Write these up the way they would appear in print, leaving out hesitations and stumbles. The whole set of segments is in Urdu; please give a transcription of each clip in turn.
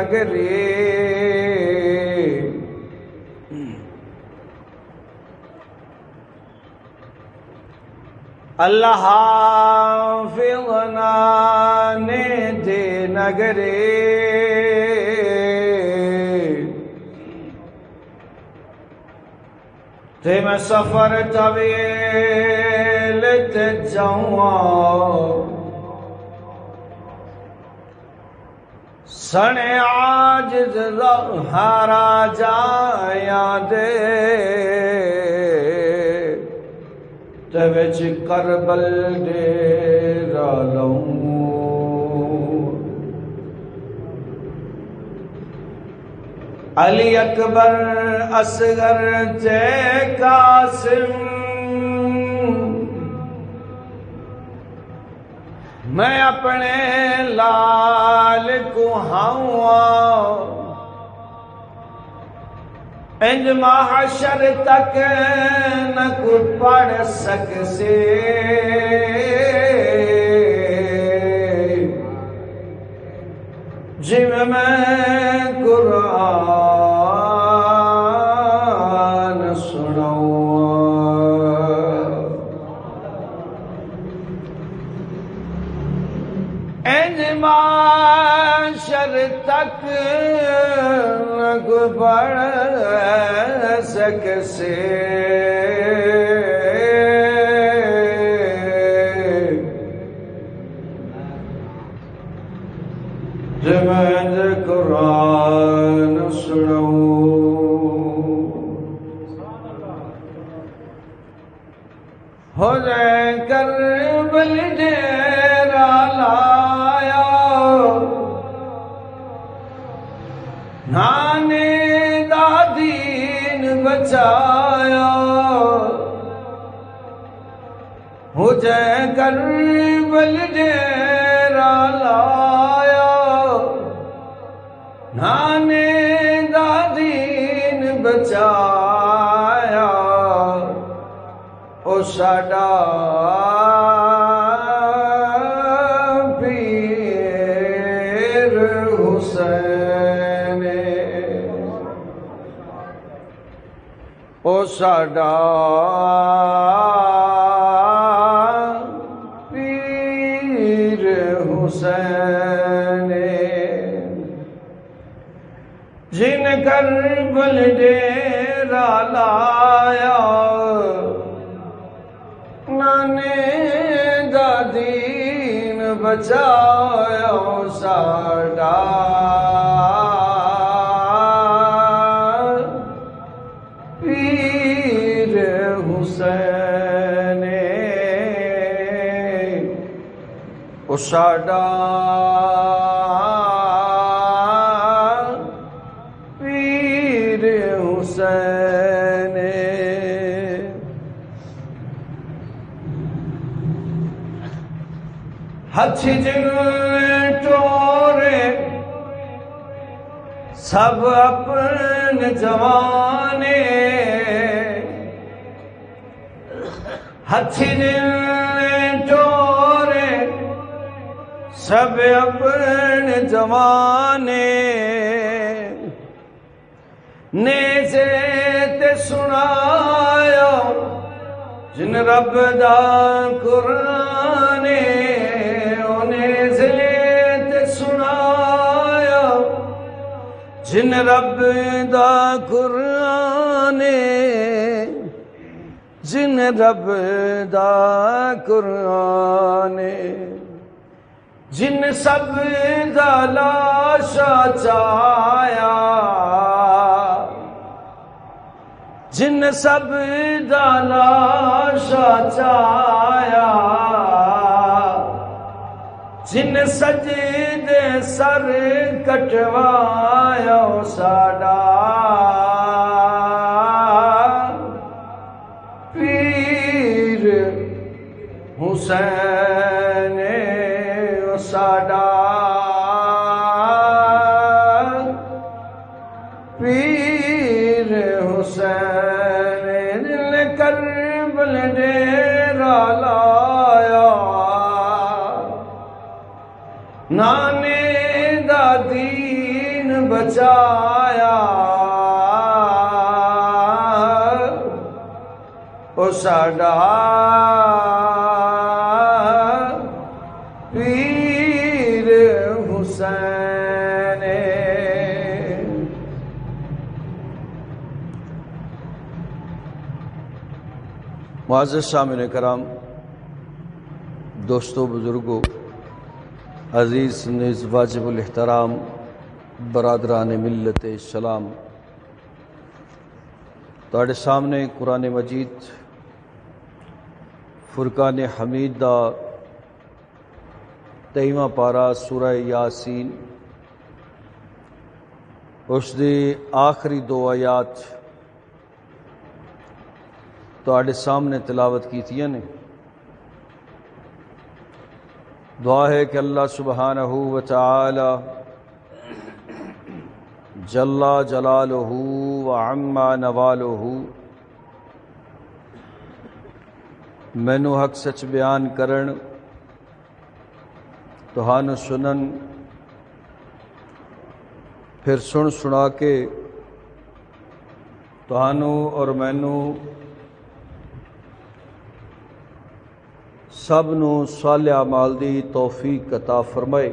نگری اللہ حافظنا نے دے نگری تے میں سفر طویل تے جاؤں سنے عاجز ہارا جایا دے تے وچ کربل ڈیرا لوں علی اکبر اصغر تے قاسم میں اپنے لال کو ہاؤں انج محشر تک نہ کوئی پڑھ سکسے جب میں قرآن سناؤں انج محشر تک نہ کوئی پڑھ سکسے جب میں قرآن سناؤں ہو جائے کربل ڈیرا لایا نانے دا دین بچایا ہو جائے کربل ڈیرا لایا نانے دا دین بچایا او ساڈا پیر حسین او ساڈا پیر حسین جن کربل ڈیرا لایا نانے دا دین بچایا ساڈا پیر حسین او ساڈا حسین ہتھ جن ٹورے سب اپنے جوانے ہتھ جن ٹورے سب اپنے جوانے نیزے تے سنایا جن رب دا قرآن او نیزے تے سنایا جن رب دا قرآن جن رب دا قرآن جن سب دا لاشا چایا جن سب دا لاشا چایا جن سجدے سر کٹوایا ساڈا پیر حسین ساڈا پیر حسین جن کربل ڈیرا لایا نانے دا دین بچایا او ساڈا پیر حسین معزز سامعین کرام، دوستو، بزرگوں، عزیز نیز واجب الاحترام برادران ملت اسلام، تواڈے سامنے قرآن مجید فرقان حمید دا 23واں پارا سورہ یاسین، اس دی آخری 2 آیات تواڈے سامنے تلاوت کیتیاں نے۔ دعا ہے کہ اللہ سبحانہ و تعالی جل جلالہ وعم نوالہ مینو حق سچ بیان کرن، تہانوں سنن، پھر سن سنا کے تہانوں اور مینو سب نو صالح اعمال دی توفیق عطا فرمائے۔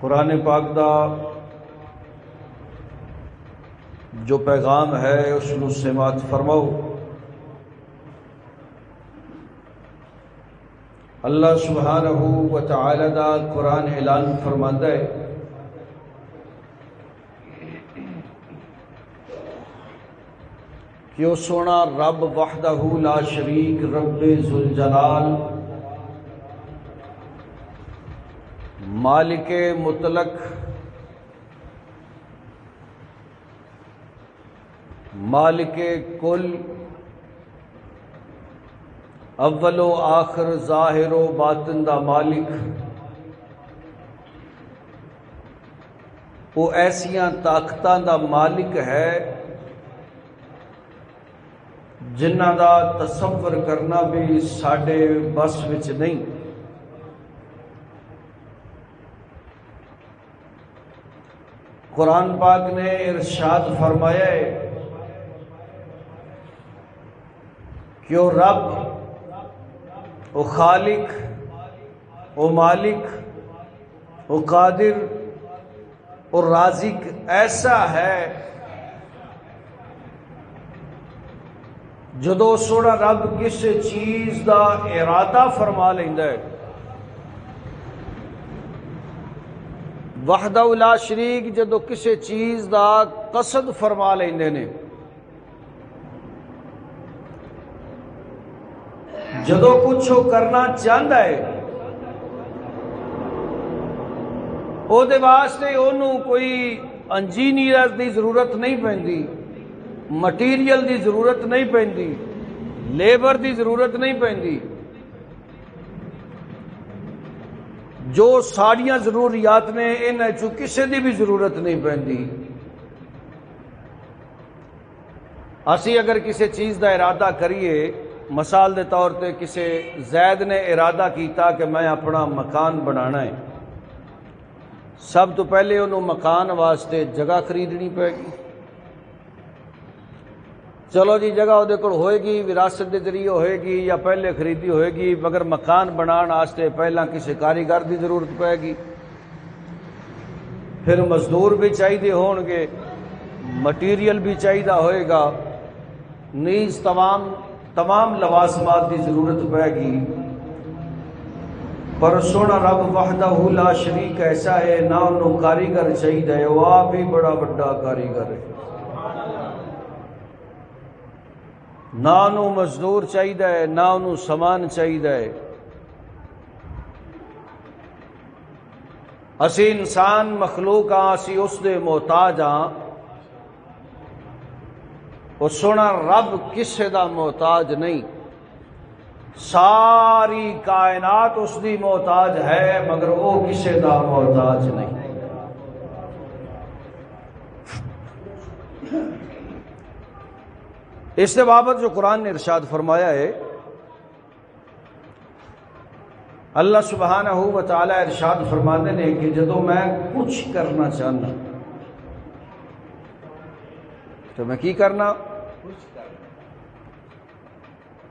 قرآن پاک دا جو پیغام ہے اس نو سماعت فرماؤ۔ اللہ سبحانہ و تعالی دا قرآن اعلان فرماندا ہے کہ وہ سونا رب وحدہ لا شریک، رب ذوالجلال، مالک مطلق، مالک کل، اول و آخر، ظاہر و باطن دا مالک، وہ ایسیاں طاقتاں دا مالک ہے جنہ دا تصور کرنا بھی ساڈے بس وچ نہیں۔ قرآن پاک نے ارشاد فرمایا ہے کہ وہ رب، وہ خالق، وہ مالک، وہ قادر، وہ رازق ایسا ہے جدو سونا رب کسی چیز دا ارادہ فرما لیندا ہے، وحدہ لا شریک جدو کسی چیز دا قصد فرما لیندے نے، جدو کچھ وہ کرنا چاہتا ہے او دے واسطے انہوں کوئی انجینئر دی ضرورت نہیں پیندی، مٹیریل دی ضرورت نہیں پیندی، لیبر دی ضرورت نہیں پیندی، جو ساڑیاں ضروریات نے انہیں چو کسی دی بھی ضرورت نہیں پیندی۔ اسی اگر کسی چیز دا ارادہ کریے، مثال دے طور تے کسی زید نے ارادہ کیتا کہ میں اپنا مکان بنانا ہے، سب تو پہلے انہوں مکان واسطے جگہ خریدنی پے گی۔ چلو جی جگہ وہ کول ہوئے گی، وراثت کے ذریعے ہوئے گی یا پہلے خریدی ہوئے گی، مگر مکان بنان واسطے پہلا کسی کاریگر کی ضرورت پائے گی، پھر مزدور بھی چاہیے ہون گے، مٹیریل بھی چاہیے ہوئے گا، نیز تمام لوازمات کی ضرورت پائے گی۔ پر سونا رب وحدہ لا شریک ایسا ہے، نہ انہوں کاریگر چاہیے، وہ آپ ہی بڑا بڑا کاریگر ہے، نہ انہوں مزدور چاہیے، نہ انہوں سامان چاہیے۔ اسی انسان مخلوق ہاں، اسی اس دے محتاج ہاں، وہ سونا رب کسے دا محتاج نہیں، ساری کائنات اس دی محتاج ہے مگر وہ کسے دا محتاج نہیں۔ اس کے بابت جو قرآن نے ارشاد فرمایا ہے اللہ سبحانہ و تعالی ارشاد فرماتے ہیں کہ جدو میں کچھ کرنا چاہنا تو میں کی کرنا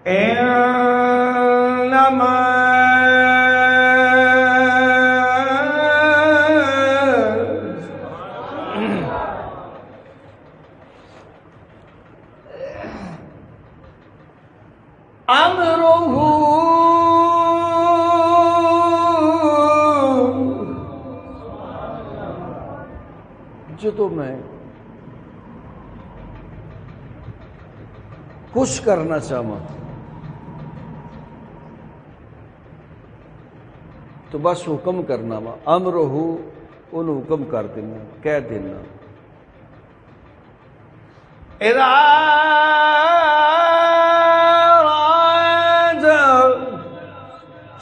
انما امرہ جدو میں کچھ کرنا چاہوں تو بس حکم کرنا وا امرہ انہوں حکم کر دینا کہہ دینا اذا اراد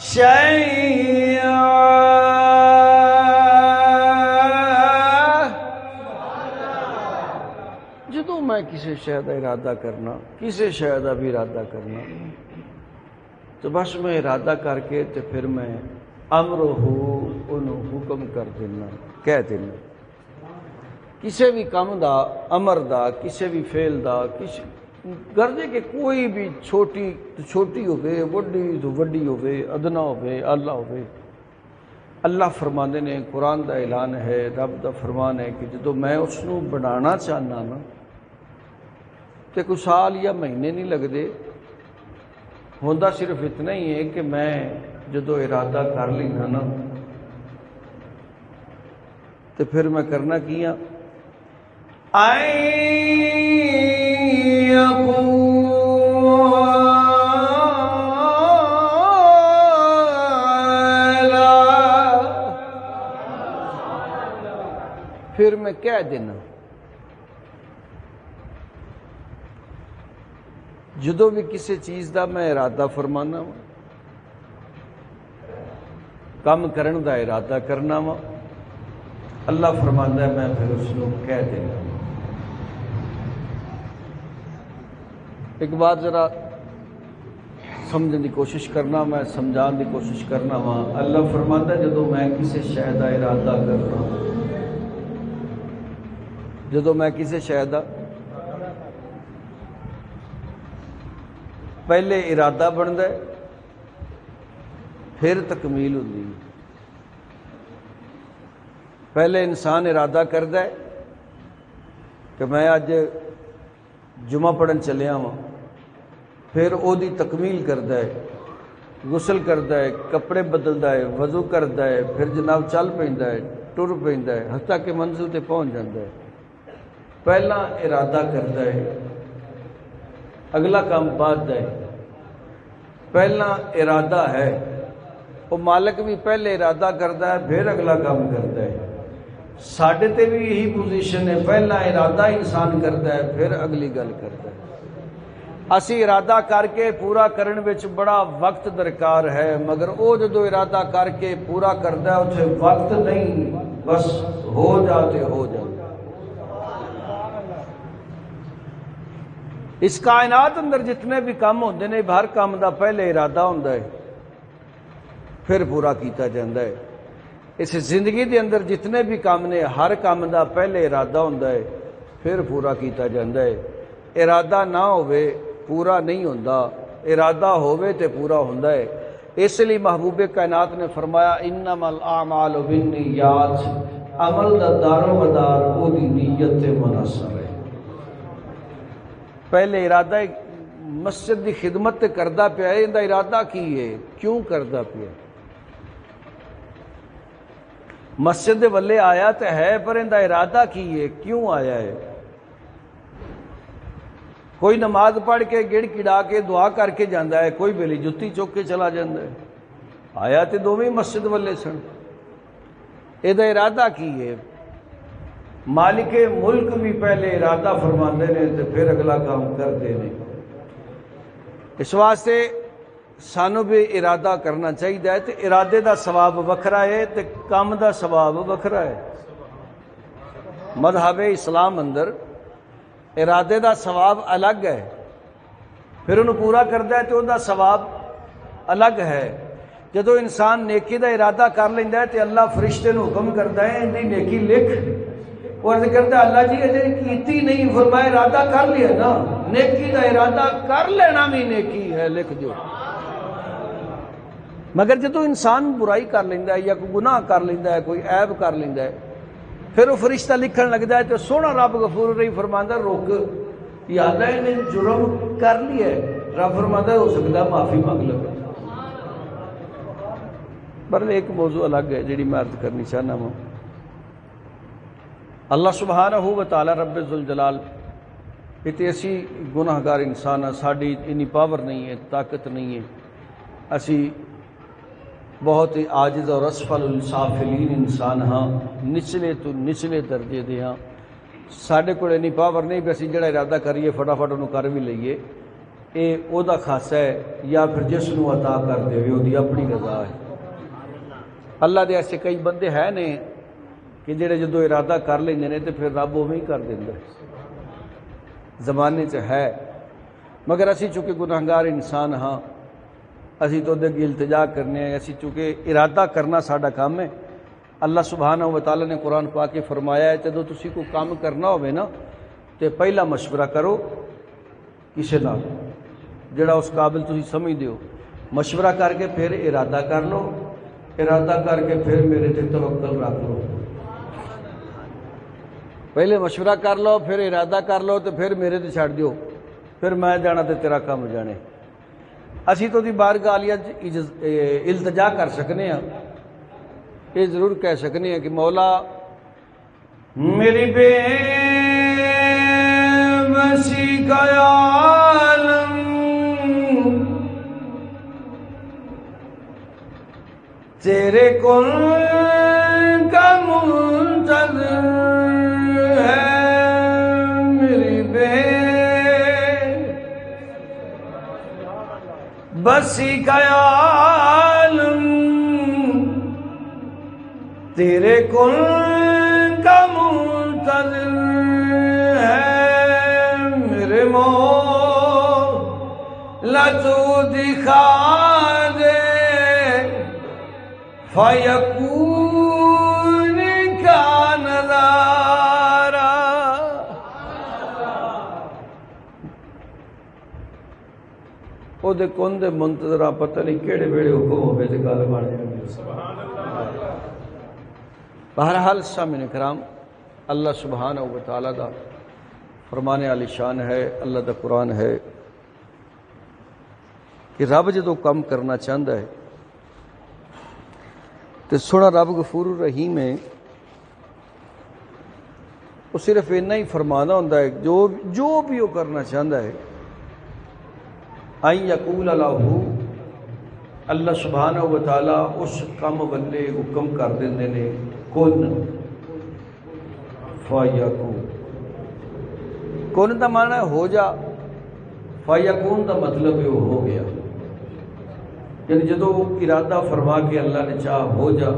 شیئا جدو میں کسی شے دا ارادہ کرنا کسی شے دا بھی ارادہ کرنا تو بس میں ارادہ کر کے تو پھر میں امرہ انہوں حکم کر دینا کہہ دینا کسی بھی کام دا امر دا کسی بھی فعل دا گردے کہ کوئی بھی چھوٹی تو چھوٹی ہوئے وڈی تو وڈی ہوئے ادنا ہوئے اللہ ہوئے اللہ فرماندے نے قرآن دا اعلان ہے رب دا فرمان ہے کہ جدو میں اس نو بنانا چاہنا نا تے کوئی سال یا مہینے نہیں لگ دے ہوندہ صرف اتنا ہی ہے کہ میں جدو ارادہ کر لینا نا تو پھر میں کرنا کیا پھر میں کہہ دینا جدو بھی کسی چیز دا میں ارادہ فرمانا وا کام کرن دا ارادہ کرنا وا اللہ فرماندا ہے میں پھر اس کو کہہ دینا ایک بات ذرا سمجھنے کی کوشش کرنا میں سمجھان کی کوشش کرنا وا اللہ فرماندا ہے جدو میں کسی شے دا ارادہ کرنا جدو میں کسی شے دا پہلے ارادہ بنتا ہے پھر تکمیل ہوتی ہے پہلے انسان ارادہ کرتا ہے کہ میں اج جمعہ پڑھن چلیا ہوں پھر او دی تکمیل کرتا ہے غسل کرتا ہے کپڑے بدلتا ہے وضو کرتا ہے پھر جناب چل پیندا ہے ٹر پیندا ہے حتیٰ کہ منزل تے پہنچ جاتا ہے پہلا ارادہ کرتا ہے اگلا کام بعد ہے پہلا ارادہ ہے وہ مالک بھی پہلے ارادہ کرتا ہے پھر اگلا کام کرتا ہے ساڈے تے بھی یہی پوزیشن ہے پہلا ارادہ انسان کرتا ہے پھر اگلی گل کرتا ہے اسی ارادہ کر کے پورا کرن وچ بڑا وقت درکار ہے مگر او جدو ارادہ کر کے پورا کرتا ہے اسے وقت نہیں بس ہو جاتے ہو جاتے اس کائنات اندر جتنے بھی کام ہوندے نے ہر کام دا پہلے ارادہ ہوندا ہے پھر پورا کیتا جاندہ ہے اس زندگی دے اندر جتنے بھی کام نے ہر کام دا پہلے ارادہ ہوندا ہے پھر پورا کیتا جاندہ ہے ارادہ نہ ہوئے پورا نہیں ہوندا ارادہ ہوئے تے پورا ہوندا ہے اس لیے محبوب کائنات نے فرمایا انما الاعمال بالنیات عمل دا دار و مدار او دی نیت تے منحصر ہے پہلے ارادہ مسجد دی خدمت تے کردہ پیا ہے اندہ ارادہ کی ہے کیوں کردہ پیا مسجد دے ولے آیا تے ہے پر اندہ ارادہ کی ہے کیوں آیا ہے کوئی نماز پڑھ کے گڑ کڑا کے دعا کر کے جاندہ ہے کوئی بیلی جتی چوک کے چلا جاندہ ہے آیا تے دوویں مسجد ولے سن اندہ ارادہ کی ہے مالک ملک بھی پہلے ارادہ فرماندے نے تے پھر اگلا کام کر دینے اس واسطے سانو بھی ارادہ کرنا چاہیے تے ارادے دا ثواب وکھرا ہے تے کام دا ثواب وکھرا ہے مذہب اسلام اندر ارادے دا ثواب الگ ہے پھر انہوں پورا کرتا ہے تو ان دا ثواب الگ ہے جدو انسان نیکی دا ارادہ کر لینا ہے تو اللہ فرشتے نو حکم کرتا ہے ان دی نیکی لکھ. وہ عرض کرتا ہے اللہ جی اجے کیتی نہیں، فرمایا ارادہ کر لیا نا، نیکی دا ارادہ کر لینا بھی نیکی ہے، لکھ دو. مگر جدو انسان برائی کر لینا ہے یا کوئی گناہ کر لینا ہے، کوئی عیب کر لینا ہے، پھر وہ فرشتہ لکھن لگتا ہے تو سونا رب غفور رحیم فرماندا روک، یا اللہ نے جرم کر لیا ہے، رب فرماندا ہو سکتا معافی مانگ لو. پر ایک موضوع الگ ہے جیڑی میں عرض کرنی چاہنا ہوں. اللہ سبحانہ و تعالی رب ذوالجلال اتنے اسی گناہ گار انسان ہیں، ساری انی پاور نہیں ہے، طاقت نہیں ہے، اسی بہت ہی عاجز اور اسفل السافلین انسان ہاں، نچلے تو نچلے درجے دے ہاں. ساڈے کول انی پاور نہیں کہ اسی جڑا ارادہ کریے فٹافٹ انہوں کر بھی لئیے. یہ او دا خاصہ ہے یا پھر جس نو عطا کر دے وہ دی اپنی رضا ہے. اللہ دے ایسے کئی بندے ہیں نے کہ جڑے جدو ارادہ کر لیندے نے تو پھر رب اوویں ہی کر دیندا ہے. زمانے چ ہے، مگر اسی چونکہ گناہگار انسان ہاں، اسی تو اگے التجا کرنے ہیں. اسی چونکہ ارادہ کرنا ساڈا کام ہے. اللہ سبحانہ و تعالی نے قرآن پاک کے فرمایا ہے جدو تسی کو کام کرنا ہوئے نا تو پہلا مشورہ کرو کسی نال جڑا اس قابل تسی سمجھ دیو، مشورہ کر کے پھر ارادہ کر لو، ارادہ کر کے پھر میرے تے توکل رکھ لو. پہلے مشورہ کر لو، پھر ارادہ کر لو، تو پھر میرے تے چھڑ دیو، پھر میں جانا تے تیرا کام جانے. اسی تو دی بارگاہ عالیہ التجا کر سکنے ہیں، یہ ضرور کہہ سکنے ہیں کہ مولا میری بے بسی کا عالم تیرے کن کا منتظر ہے، میری بے بسی کا عالم تیرے کن کا منتظر ہے، میرے مولا تو دکھا دے فیکون کا نظارہ. او دے کون دے منتظرہ پتہ نہیں کیڑے ویڑے حکم ہوئے دے گل بن جائے. بہرحال سامعین کرام، اللہ سبحانہ و تعالیٰ دا فرمانے علی شان ہے، اللہ دا قرآن ہے کہ رب جدو کم کرنا چاہتا ہے تو سونا رب غفور الرحیم ہے، وہ صرف اتنا ہی فرمانا ہوتا ہے جو بھی وہ کرنا چاہتا ہے. این یقول لہ، اللہ سبحانہ و تعالیٰ اس کم والے حکم کر دیندے نے کن فیکون. کن دا معنی ہے ہو جا، فیکون دا مطلب ہے وہ ہو گیا. یعنی جدو ارادہ فرما کے اللہ نے چاہ ہو جا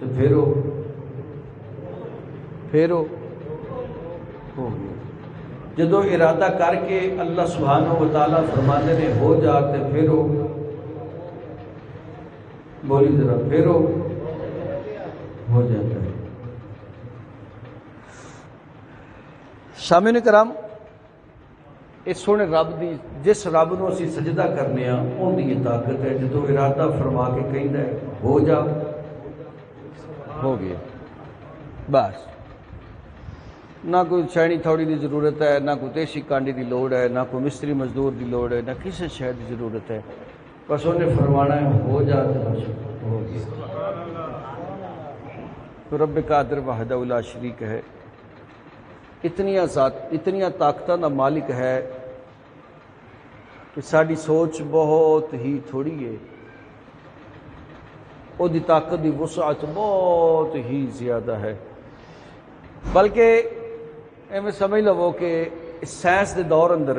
تو پھر ہو گیا. جدو ارادہ کر کے اللہ سبحانہ و تعالیٰ فرمانے نے ہو جا تو پھر ہو، بولی ذرا، پھر ہو جاتا ہے. سامعین کرام، اس سونے رب دی جس رب نو اسی سجدہ کرنے ہاں ان دی یہ طاقت ہے، جدو ارادہ فرما کے کہندا ہے ہو جا، ہو گیا. بس نہ کوئی چینی تھوڑی دی ضرورت ہے، نہ کوئی تیسی کانڈی دی لوڑ ہے، نہ کوئی مستری مزدور دی لوڑ ہے، نہ کسی شے دی ضرورت ہے. بس انہیں فرمانا ہے ہو جا تو بس ہو گیا. تو رب قادر وحدہ لا شریک ہے، اتنیاں طاقتاں دا مالک ہے کہ ساری سوچ بہت ہی تھوڑی ہے، وہ دی طاقت دی وسعت بہت ہی زیادہ ہے. بلکہ ایویں سمجھ لو کہ سائنس دے دور اندر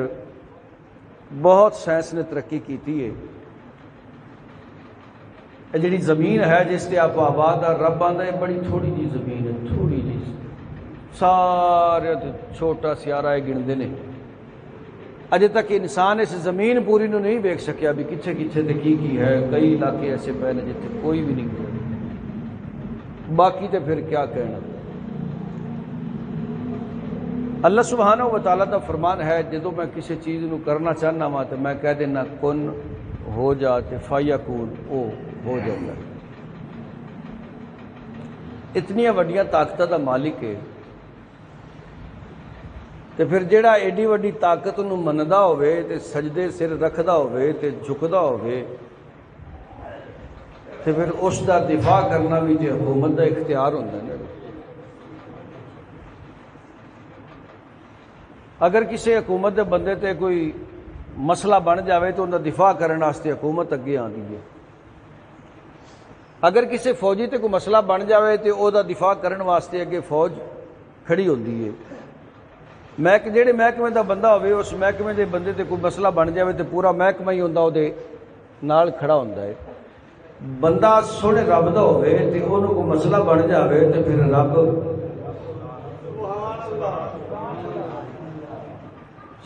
بہت سائنس نے ترقی کیتی ہے. جڑی زمین ہے جس سے آپ آباد ہے، رب آندا ہے بڑی تھوڑی جی زمین ہے، تھوڑی جی، سارے چھوٹا سیارہ ہے گندے نے. اجے تک انسان اس زمین پوری نو نہیں ویکھ سکیا بھی کتھے کتھے تے کی ہے. کئی علاقے ایسے پے نے جتھے کوئی بھی نہیں گیا. باقی تے پھر کیا کہنا. اللہ سبحانہ و تعالیٰ کا فرمان ہے جدوں میں کسی چیز نو کرنا چاہنا وا تو میں کہہ دینا کن ہو جا تے فیکون او ہو جاتا ہے. اتنی وڈیاں طاقتاں دا مالک ہے تے پھر جیڑا ایڈی وڈی طاقت نو مندا ہوئے تے سجدے سر رکھدا ہوئے تے جھکدا ہوئے تے پھر اس دا دفاع کرنا بھی تے حکومت دا اختیار ہوندا ہے. اگر کسی حکومت دے بندے تے کوئی مسئلہ بن جاوے تو ان کا دفاع کرنے واسطے حکومت اگے آتی ہے. اگر کسی فوجی تے کوئی مسئلہ بن جاوے تو او دا دفاع کرنے واسطے اگے فوج کھڑی ہوتی ہے. جہے محکمے دا بندہ ہوئے اس محکمے دے بندے تے کوئی مسئلہ بن جاوے تو پورا محکمہ ہی ہوندا او دے نال کھڑا ہوندا ہے. بندہ سونے رب دا ہوئے تے انہوں کو مسئلہ بن جاوے تو پھر رب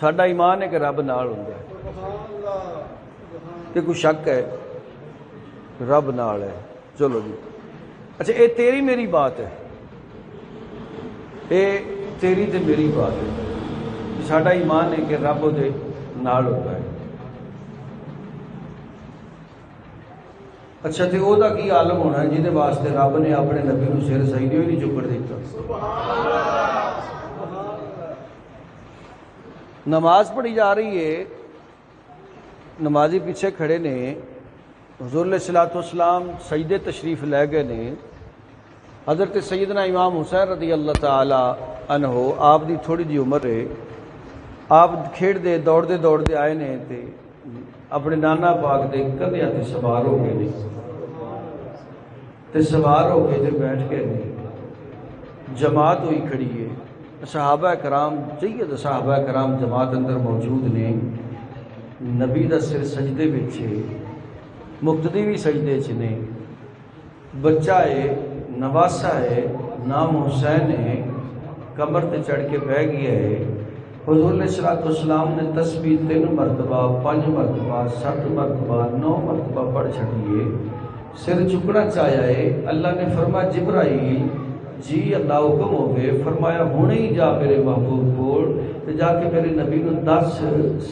ساڈا ایمان ہے کہ رب نال ہوندا ہے. تے کوئی شک ہے رب نال ہے. چلو جی اچھا یہ تیری میری بات ہے, یہ تیری تے میری بات ہے. ساڈا ایمان ہے کہ رب دے نال ہوتا ہے. اچھا تے او دا کی عالم ہونا ہے جہدے واسطے رب نے اپنے نبی نو سر سجدے ہی نہیں چکن دیتا. نماز پڑھی جا رہی ہے, نمازی پیچھے کھڑے نے, حضور علیہ الصلوۃ والسلام سجدے تشریف لے گئے نے. حضرت سیدنا امام حسین رضی اللہ تعالی عنہ آپ دی تھوڑی جی عمر ہے, آپ کھیڑ دے دوڑ دے آئے نے تے اپنے نانا پاک دے کندھیاں تے سوار ہو گئے نے تے سوار ہو کے تے بیٹھ کے نے. جماعت ہوئی کھڑی ہے, صحابہ کرام جید صحابہ کرام جماعت اندر موجود نے. نبی دا سر سجدے وچ ہے, مقتدی بھی سجدے چ نے, بچہ ہے, نواسا ہے, نام حسین ہے, کمر تے چڑھ کے بہ گیا ہے. حضور علیہ الصلوۃ والسلام نے تسبیح 3 مرتبہ 5 مرتبہ 7 مرتبہ 9 مرتبہ پڑھ چھڑی ہے. سر چکنا چاہیا ہے. اللہ نے فرمایا جبرائیل جی اللہ حکم ہو گئے. فرمایا ہونے ہی جا میرے محبوب کول تے جا کے میرے نبی نو 10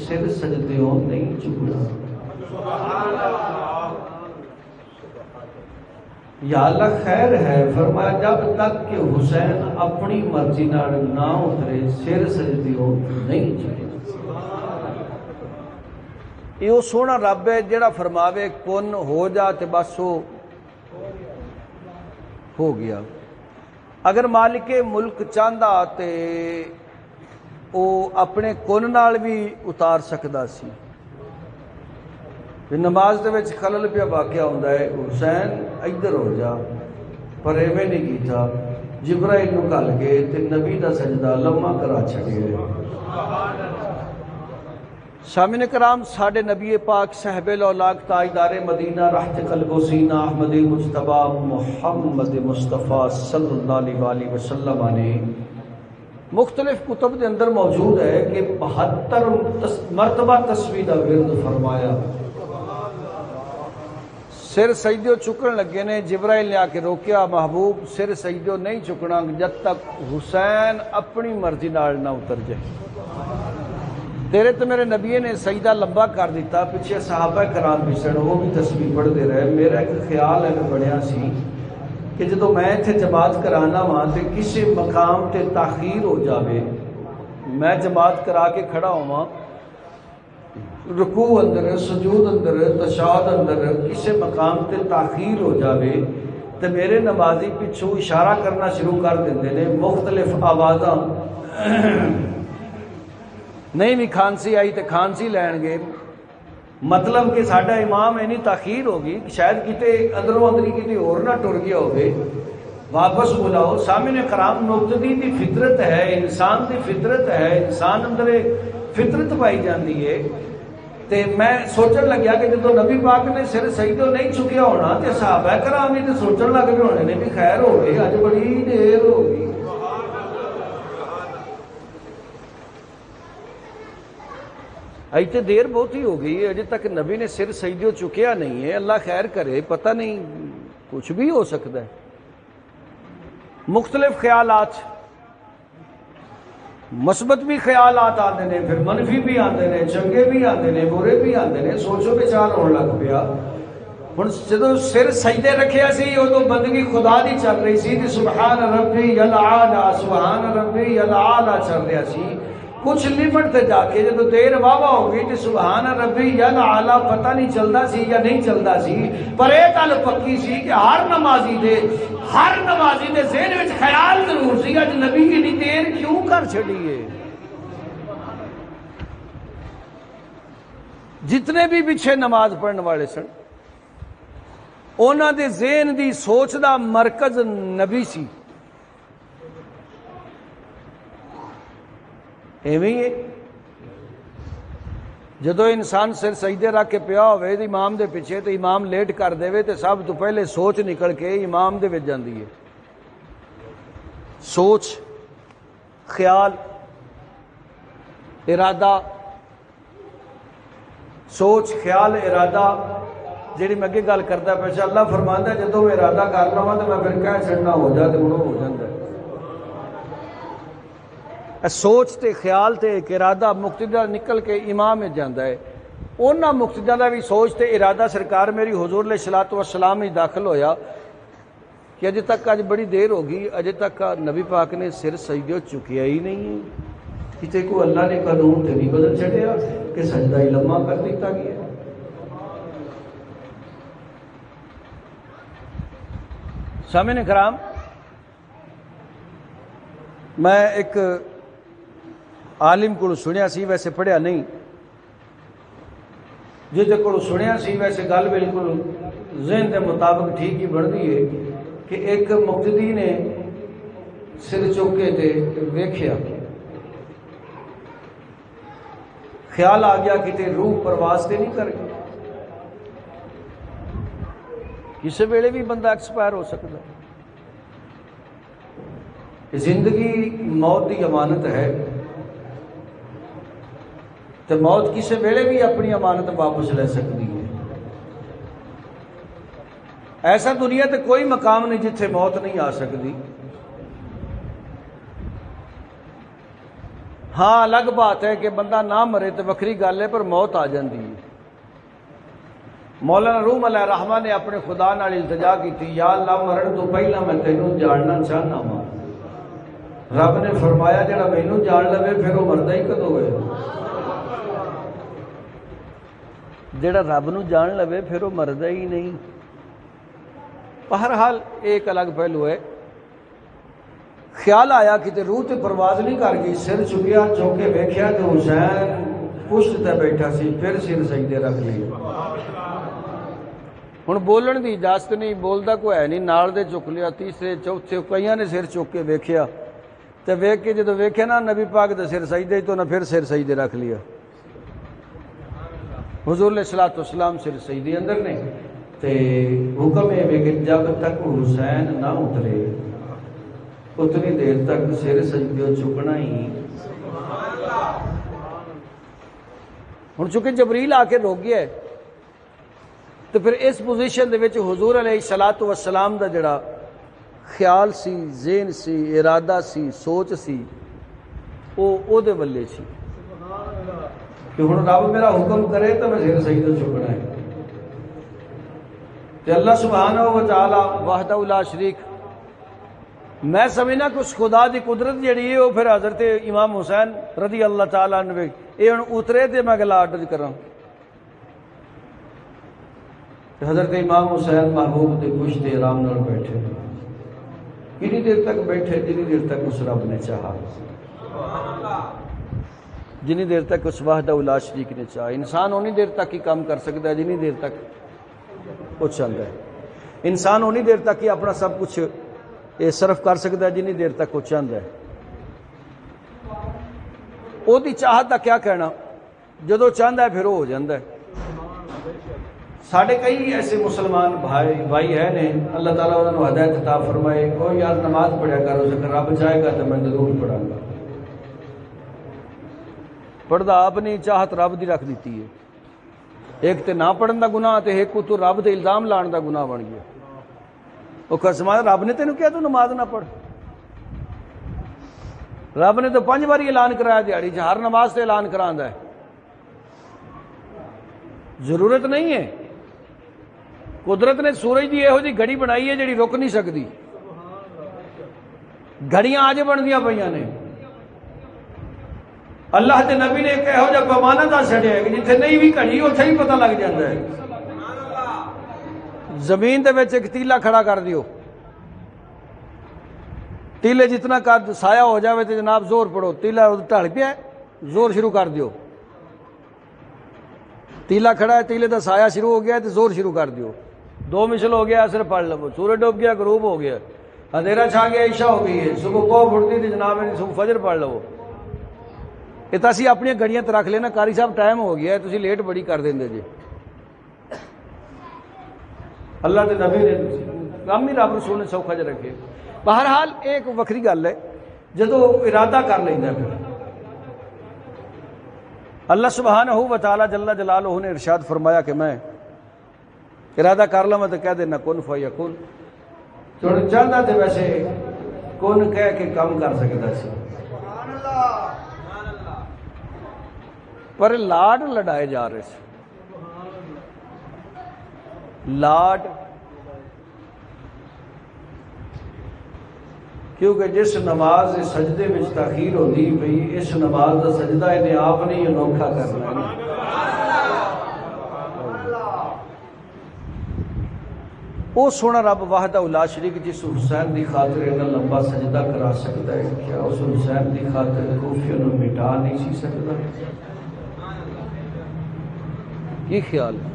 سر سجدے ہو نہیں چکنا. یا اللہ خیر ہے. فرمایا جب تک کہ حسین اپنی مرضی نال نہ اترے سر سجدے ہو نہیں چکنا. یہ سونا رب ہے جڑا فرماوے کن ہو جا تے بس ہو گیا. اگر مالک ملک چاہتا تے او اپنے کن نال بھی اتار سکتا سی. نماز دے وچ خلل پیا واقعہ ہوندا ہے, حسین ادھر ہو جا, پر ایویں نہیں کیتا. جبرائیل نو گل کے تے نبی دا سجدہ لمحہ کرا چھڈیا. سامعین کرام, ساڈے نبی پاک صاحب الاولاق تاجدار مدینہ رحمت قلب و سینہ احمد مجتبی محمد مصطفیٰ صلی اللہ علیہ وآلہ وسلم نے مختلف کتب دے اندر موجود ہے کہ 72 مرتبہ تسبیح دا ورد فرمایا. سر سجدے چکن لگے نے, جبرائیل نے آ کے روکیا, محبوب سر سجدے نہیں چکنا جب تک حسین اپنی مرضی نال نہ اتر جائے. تیرے تو میرے نبی نے سجدہ لمبا کر دیتا, پیچھے صحابہ کرام بھی سن, وہ بھی تسبیح پڑھتے رہے. میرا ایک خیال ہے بنیا سی کہ جدو میں اتنے جماعت کرانا وا تو کسی مقام تے تاخیر ہو جاوے, میں جماعت کرا کے کھڑا ہوا, رکوع اندر سجود اندر تشہد اندر کسی مقام تے تاخیر ہو جاوے تو میرے نمازی پچھوں اشارہ کرنا شروع کر دیندے نے مختلف آوازاں. نہیں بھی کھانسی آئی تو کھانسی لین گے, مطلب کہ ساڈا امام اینی تاخیر ہوگی شاید کتے اندروں اندری کتے اور نہ ٹر گیا ہوگے, واپس بلاؤ. سامعین کرام, مقتدی دی فطرت ہے, انسان دی فطرت ہے, انسان اندر فطرت پائی جاندی ہے. تے میں سوچن لگیا کہ جدو نبی پاک نے سر سجدے نہیں چکیا ہونا تے صحابہ کرام بھی سوچن لگ پے ہونے نے بھی خیر ہو گئی, اج بڑی دیر ہو گئی. ایتے دیر بہت ہی ہو گئی ہے، اجے تک نبی نے سر سجدے چکیا نہیں ہے۔ اللہ خیر کرے، پتہ نہیں کچھ بھی ہو سکتا ہے۔ مختلف خیالات، مثبت بھی خیالات آتے ہیں، پھر منفی بھی آتے ہیں، چنگے بھی آتے ہیں، برے بھی آتے ہیں، سوچو بچار ہونے لگ پیا۔ ہن جدوں سر سجدے رکھیا سی ادو بندگی خدا دی چل رہی سی تے سبحان ربی الاعلی سبحان ربی الاعلی چل رہا سی۔ کچھ لمٹ تے جا کے جدوں دیر واہ ہو گئی تے سبحان ربی الاعلی پتہ نہیں چلدا سی یا نہیں چلدا سی، پر یہ گل پکی سی کہ ہر نمازی دے ذہن وچ خیال ضرور سی اج نبی اتنی دیر کیوں کر چھڑی ہے۔ جتنے بھی پیچھے نماز پڑھنے والے سن انہاں دے ذہن دی سوچ دا مرکز نبی سی۔ ایویں ہے جدو انسان سر سجدے رکھ کے پیا ہوئے تے امام دے پیچھے تے امام لیٹ کر دے تے سب تو پہلے سوچ نکل کے امام دے وچ جاندی ہے۔ سوچ، خیال، ارادہ، سوچ خیال ارادہ جیڑی میں اگے گل کرتا پیا، اللہ فرماندا ہے جدوں میں ارادہ کرنا وا تے میں پھر کہہ چھڑنا ہو جا تے ہن ہو جاندا ہے۔ سوچ تے خیال تے ایک ارادہ مقتدیٰ نکل کے امام میں جاندا ہے۔ انہاں مقتدیٰ دا بھی سوچ تے ارادہ سرکار میری حضور علیہ الصلوۃ والسلام ہی داخل ہویا کہ اجے تک اج بڑی دیر ہوگی اجے تک نبی پاک نے سر سجدے چکیا ہی نہیں ہے۔ کتے کو اللہ نے قانون تے نہیں بدل چھڑیا کہ سجدہ ہی لمبا کر دیتا گیا۔ سامعین کرام، میں ایک عالم کو سنیا سی، ویسے پڑھیا نہیں، جس کو سنیا سی ویسے گل بالکل ذہن کے مطابق ٹھیک ہی بنتی ہے کہ ایک مقتدی نے سر چوکے تے ویکھیا، خیال آ گیا کہ روح پرواز تے نہیں کر گئی۔ کسی ویلے بھی بندہ ایکسپائر ہو سکتا ہے۔ زندگی موت کی امانت ہے تو موت کسی ویلے بھی اپنی امانت واپس لے سکتی ہے۔ ایسا دنیا تے کوئی مقام نہیں جتھے موت نہیں آ سکتی۔ ہاں الگ بات ہے کہ بندہ نہ مرے تو وکری گل ہے، پر موت آ جاندی ہے۔ مولانا روم علیہ الرحمہ نے اپنے خدا نال التجا کی تھی، یا اللہ مرن تو پہلا میں تینوں جاننا چاہنا ہوں۔ رب نے فرمایا جڑا مینوں جان لوے پھر وہ مردا ہی کدوں ہوئے؟ جڑا رب نو جان لوے پھر وہ مردا ہی نہیں۔ بہرحال ایک الگ پہلو ہے۔ خیال آیا کہ روح تے پرواز نہیں کر گئی، سر چکیا چوکے ویکھیا تو حسین پشت تے بیٹھا سی، پھر سر سجدے رکھ لیا۔ ہن بولن دی اجازت نہیں، بولدا کوئی ہے نہیں، نال دے چک لیا، تیسرے چوتھے کئیاں نے سر چک کے ویکھیا تے ویکھ کے جدوں ویکھیا نا نبی پاک دے سر سجدے تو نہ پھر سر سجدے رکھ لیا۔ حضور علیہ الصلوۃ والسلام سر سجدے اندر نے تے حکم ہے کہ جب تک حسین نہ اترے اتنی دیر تک سر سجدے چکنا ہی۔ ہن چونکہ جبریل آ کے روک گیا ہے تو پھر اس پوزیشن دے وچ حضور علیہ الصلوۃ والسلام دا جڑا خیال سی، ذہن سی، ارادہ سی، سوچ سی، او دے ولے سی کہ ہن رب میرا حکم کرے تو میں سر سجدے چکنا ہے۔ کہ اللہ سبحانہ و تعالی وحدہ لا شریک، میں سمجھنا کہ اس خدا دی قدرت جڑی ہے وہ پھر حضرت امام حسین رضی اللہ تعالیٰ عنہ یہ ہن اترے تے میں گلا آرڈر کراں۔ حضرت امام حسین محبوب دے پشت آرام نال بیٹھے، کتنی دیر تک بیٹھے؟ جنی دیر تک اس رب نے چاہا، جنی دیر تک اس وحدہ لا شریک نے چاہا۔ انسان اونی دیر تک ہی کام کر سکتا ہے جنی دیر تک وہ چاہتا ہے۔ انسان اونی دیر تک ہی اپنا سب کچھ صرف کر سکتا ہے جنی دیر تک وہ چاہتا ہے۔ وہ دی چاہت کا کیا کہنا، جدو چاہتا ہے پھر وہ ہو جاتا ہے۔ ساڑھے کئی ایسے مسلمان بھائی ہیں نے، اللہ تعالیٰ انہوں نے ہدایت عطا فرمائے، کوئی یار نماز پڑھیا کرو، رب چاہے گا تو میں ضرور پڑھاں گا، پڑھدا آپ نہیں چاہت رب دی رکھ دیتی ہے. ایک تے نہ پڑھن دا گناہ تے ایک کو تو رب تے الزام لان دا گناہ بن گیا. وہ قسم رب نے تینوں کیا تو نماز نہ پڑھ. رب نے تو 5 باری اعلان کرایا دیہڑی چ ہر نماز تے اعلان کراندا ہے. ضرورت نہیں ہے. قدرت نے سورج دی یہو جی گھڑی بنائی ہے جڑی رک نہیں سکتی. گھڑیاں اج بندیاں پئیاں نے. اللہ کے نبی نے ایک یہو جہا پیمانہ دس چھڑیا ہے کہ جتھے نہیں بھی گھڑی اتھے ہی پتہ لگ جاتا ہے. زمین دے وچ ایک تیلا کھڑا کر دیو, تیلے جتنا قد سایہ ہو جاوے تو جناب زور پڑو, تیلا ٹھل پیا زور شروع کر دیو. تیلا کھڑا ہے, تیلے دا سایہ شروع ہو گیا ہے تو زور شروع کر دیو. 2 مثل ہو گیا, اثر پڑھ لو. سورج ڈوب گیا, غروب ہو گیا, اندھیرا چھا گیا, عشاء ہو گئی ہے, صبح کو پھٹتی تو جناب صبح فجر پڑھ لو. یہ تو اسی اپنی گھڑیاں رکھ لینا, قاری صاحب ٹائم ہو گیا ہے, تسی لیٹ بڑی کر دیں جی. اللہ کے نبی نے کام ہی رب رسول نے سوکھا جہ رکھے. بہرحال ایک وکری گل ہے جدو ارادہ کر لینا ہے. پھر اللہ سبحانہ و تعالی جل جلالہ نے ارشاد فرمایا کہ میں ارادہ کر لوں تو کہہ دینا کن فیکون. چاہتا تو ویسے کن کہہ کے کام کر سکتا سی, پر لاڈ لڑائے جا رہے سے. لاڈ کیونکہ جس نماز سجدے میں تاخیر ہوتی پئی, اس نماز کا سجدہ انہیں آپ نے انوکھا کرنا ہے. وہ سونا رب وحدہ لا شریک جس حسین دی خاطر اتنا لمبا سجدہ کرا سکتا ہے, کیا اس حسین دی خاطر کوفیوں کو مٹا نہیں سی سکتا؟ یہ خیال ہے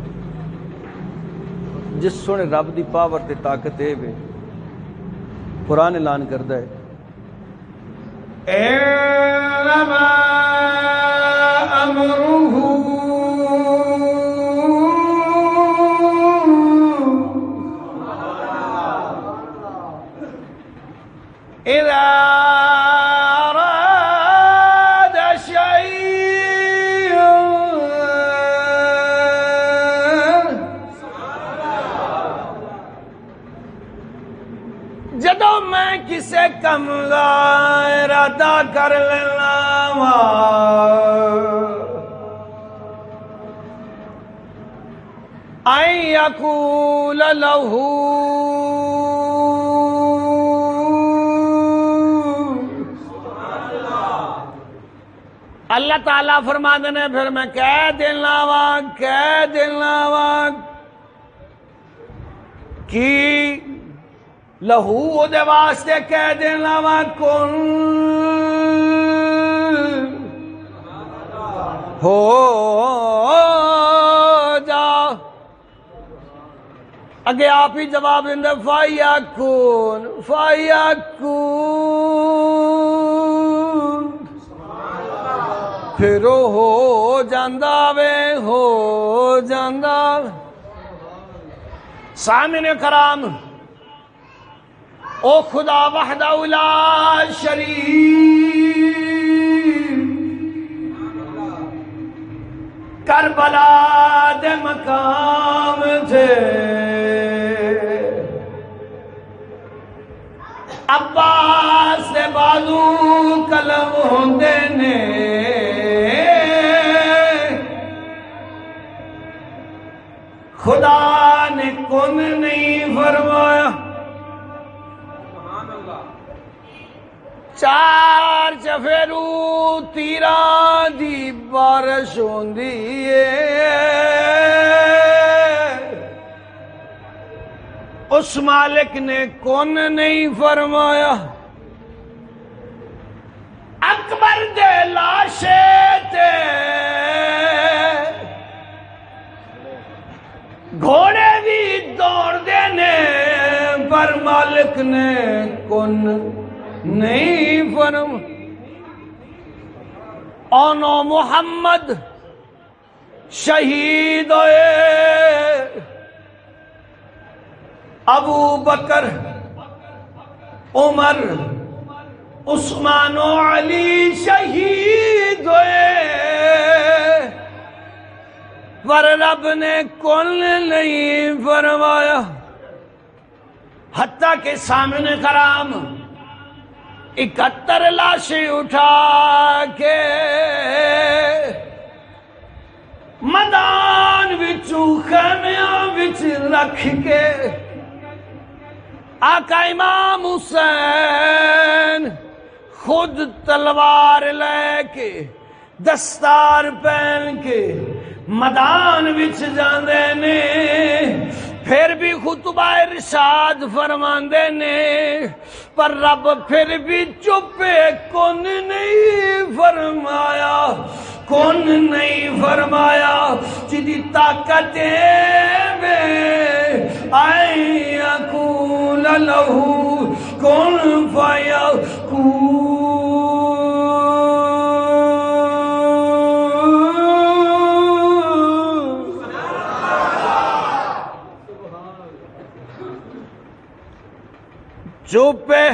جس سونے رب دی پاور تے طاقت ہے وے. قرآن اعلان کرتا ہے انما امرہ اذا اراد شیئا جدو میں کسے کم دا ارادہ کر لینا وا ان یقول لہ اللہ تعالیٰ فرما دینے پھر میں کہہ دینا وا کی لہو دے واسطے کہہ دینا وا کن ہو جا. اگے آپ ہی جواب دیں فَيَكُونُ پھر ہو جاندہ وے ہو جاندہ. سامعین کرام, او خدا وحدہ لا شریک کربلا دے مقام تھے عباس دے بازو قلم ہوندے نے خدا نے کن نہیں فرمایا. 4 چفیرو تیران دی بارش ہوندی ہے, اس مالک نے کون نہیں فرمایا. اکبر دے لاشے تے گھوڑے بھی دوڑ دینے پر مالک نے کون نہیں فرم. اونو محمد شہید ہوئے, ابو بکر عمر عثمان و علی شہید ہوئے پر رب نے کل نہیں فرمایا، حتیٰ کہ سامنے کرام 71 لاشیں اٹھا کے میدان وچوں خیمیاں وچ رکھ کے آقا امام حسین خود تلوار لے کے دستار پہن کے میدان وچ جاندے نے، پھر بھی خطبہ ارشاد فرماندے نے، پر رب پھر بھی چپے کون نہیں فرمایا، کون نہیں فرمایا، جدی طاقت میں آئی اکول لہو کن فیکون۔ چوپے